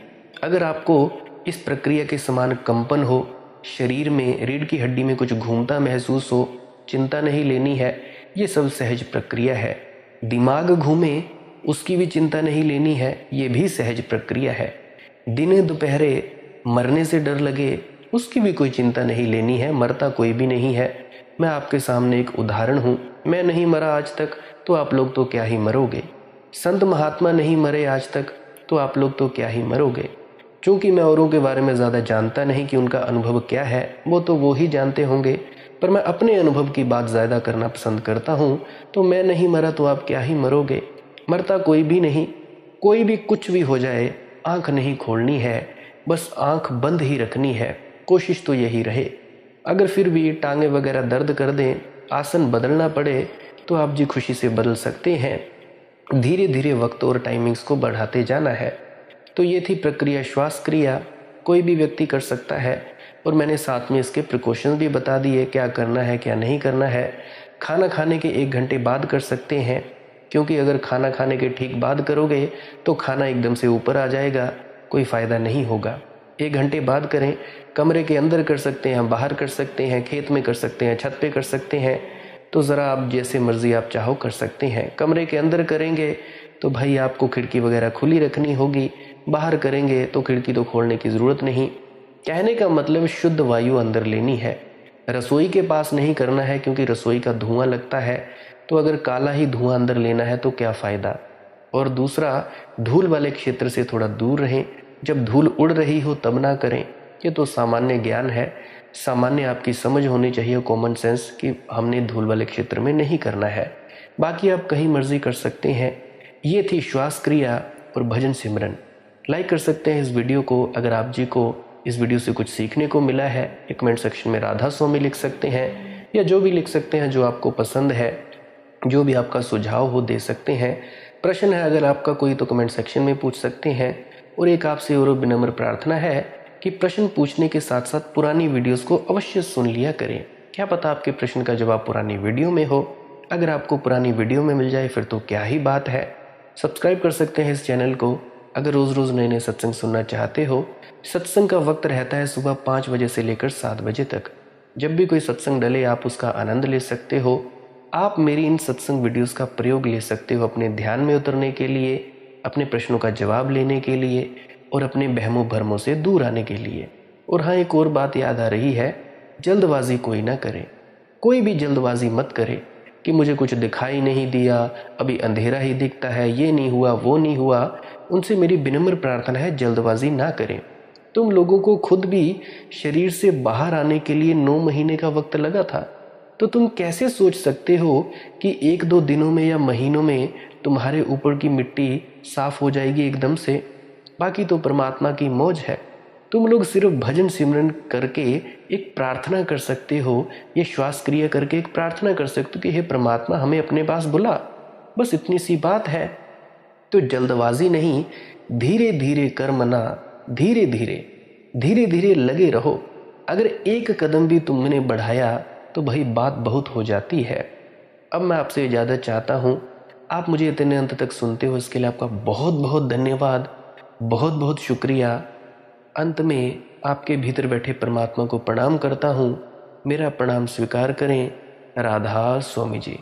अगर आपको इस प्रक्रिया के समान कंपन हो, शरीर में रीढ़ की हड्डी में कुछ घूमता महसूस हो, चिंता नहीं लेनी है। ये सब सहज प्रक्रिया है। दिमाग घूमे, उसकी भी चिंता नहीं लेनी है। ये भी सहज प्रक्रिया है। दिने दोपहरे मरने से डर लगे, उसकी भी कोई चिंता नहीं लेनी है। मरता कोई भी नहीं है। मैं आपके सामने एक उदाहरण हूँ। मैं नहीं मरा आज तक, तो आप लोग तो क्या ही मरोगे। संत महात्मा नहीं मरे आज तक, तो आप लोग तो क्या ही मरोगे। चूँकि मैं औरों के बारे में ज़्यादा जानता नहीं कि उनका अनुभव क्या है, वो तो वो ही जानते होंगे, पर मैं अपने अनुभव की बात ज़्यादा करना पसंद करता हूँ। तो मैं नहीं मरा तो आप क्या ही मरोगे। मरता कोई भी नहीं। कोई भी कुछ भी हो जाए, आँख नहीं खोलनी है, बस आँख बंद ही रखनी है। कोशिश तो यही रहे। अगर फिर भी टांगे वगैरह दर्द कर दें, आसन बदलना पड़े, तो आप जी खुशी से बदल सकते हैं। धीरे धीरे वक्त और टाइमिंग्स को बढ़ाते जाना है। तो ये थी प्रक्रिया श्वास क्रिया। कोई भी व्यक्ति कर सकता है, और मैंने साथ में इसके प्रिकॉशंस भी बता दिए, क्या करना है क्या नहीं करना है। खाना खाने के 1 घंटे बाद कर सकते हैं, क्योंकि अगर खाना खाने के ठीक बाद करोगे तो खाना एकदम से ऊपर आ जाएगा, कोई फ़ायदा नहीं होगा। 1 घंटे बाद करें। कमरे के अंदर कर सकते हैं, बाहर कर सकते हैं, खेत में कर सकते हैं, छत पे कर सकते हैं। तो ज़रा आप जैसे मर्ज़ी आप चाहो कर सकते हैं। कमरे के अंदर करेंगे तो भाई आपको खिड़की वगैरह खुली रखनी होगी। बाहर करेंगे तो खिड़की तो खोलने की ज़रूरत नहीं। कहने का मतलब शुद्ध वायु अंदर लेनी है। रसोई के पास नहीं करना है, क्योंकि रसोई का धुआं लगता है। तो अगर काला ही धुआं अंदर लेना है तो क्या फ़ायदा। और दूसरा, धूल वाले क्षेत्र से थोड़ा दूर रहें। जब धूल उड़ रही हो तब ना करें। ये तो सामान्य ज्ञान है, सामान्य आपकी समझ होनी चाहिए, कॉमन सेंस, कि हमने धूल वाले क्षेत्र में नहीं करना है। बाकी आप कहीं मर्जी कर सकते हैं। ये थी श्वास क्रिया और भजन सिमरन। लाइक कर सकते हैं इस वीडियो को। अगर आप जी को इस वीडियो से कुछ सीखने को मिला है, कमेंट सेक्शन में राधा स्वामी लिख सकते हैं, या जो भी लिख सकते हैं जो आपको पसंद है, जो भी आपका सुझाव हो दे सकते हैं। प्रश्न है अगर आपका कोई तो कमेंट सेक्शन में पूछ सकते हैं। और एक आपसे और विनम्र प्रार्थना है कि प्रश्न पूछने के साथ साथ पुरानी वीडियोस को अवश्य सुन लिया करें। क्या पता आपके प्रश्न का जवाब पुरानी वीडियो में हो। अगर आपको पुरानी वीडियो में मिल जाए फिर तो क्या ही बात है। सब्सक्राइब कर सकते हैं इस चैनल को अगर रोज़ रोज़ नए नए सत्संग सुनना चाहते हो। सत्संग का वक्त रहता है सुबह 5 बजे से लेकर 7 बजे तक। जब भी कोई सत्संग डले आप उसका आनंद ले सकते हो। आप मेरी इन सत्संग वीडियोस का प्रयोग ले सकते हो अपने ध्यान में उतरने के लिए, अपने प्रश्नों का जवाब लेने के लिए, और अपने बहमों भरमों से दूर आने के लिए। और हाँ, एक और बात याद आ रही है, जल्दबाजी कोई ना करे। कोई भी जल्दबाजी मत करे। कि मुझे कुछ दिखाई नहीं दिया, अभी अंधेरा ही दिखता है, ये नहीं हुआ, वो नहीं हुआ, उनसे मेरी विनम्र प्रार्थना है जल्दबाजी ना करें। तुम लोगों को खुद भी शरीर से बाहर आने के लिए 9 महीने का वक्त लगा था, तो तुम कैसे सोच सकते हो कि 1-2 दिनों में या महीनों में तुम्हारे ऊपर की मिट्टी साफ हो जाएगी एकदम से? बाकी तो परमात्मा की मौज है। तुम लोग सिर्फ भजन सिमरन करके एक प्रार्थना कर सकते हो, ये श्वास क्रिया करके एक प्रार्थना कर सकते हो कि हे परमात्मा हमें अपने पास बुला, बस इतनी सी बात है। तो जल्दबाजी नहीं, धीरे धीरे कर्मना, धीरे धीरे धीरे धीरे लगे रहो। अगर एक कदम भी तुमने बढ़ाया तो भाई बात बहुत हो जाती है। अब मैं आपसे इजाज़त चाहता हूँ। आप मुझे इतने अंत तक सुनते हो, इसके लिए आपका बहुत बहुत धन्यवाद, बहुत बहुत शुक्रिया। अंत में आपके भीतर बैठे परमात्मा को प्रणाम करता हूँ। मेरा प्रणाम स्वीकार करें। राधा स्वामी जी।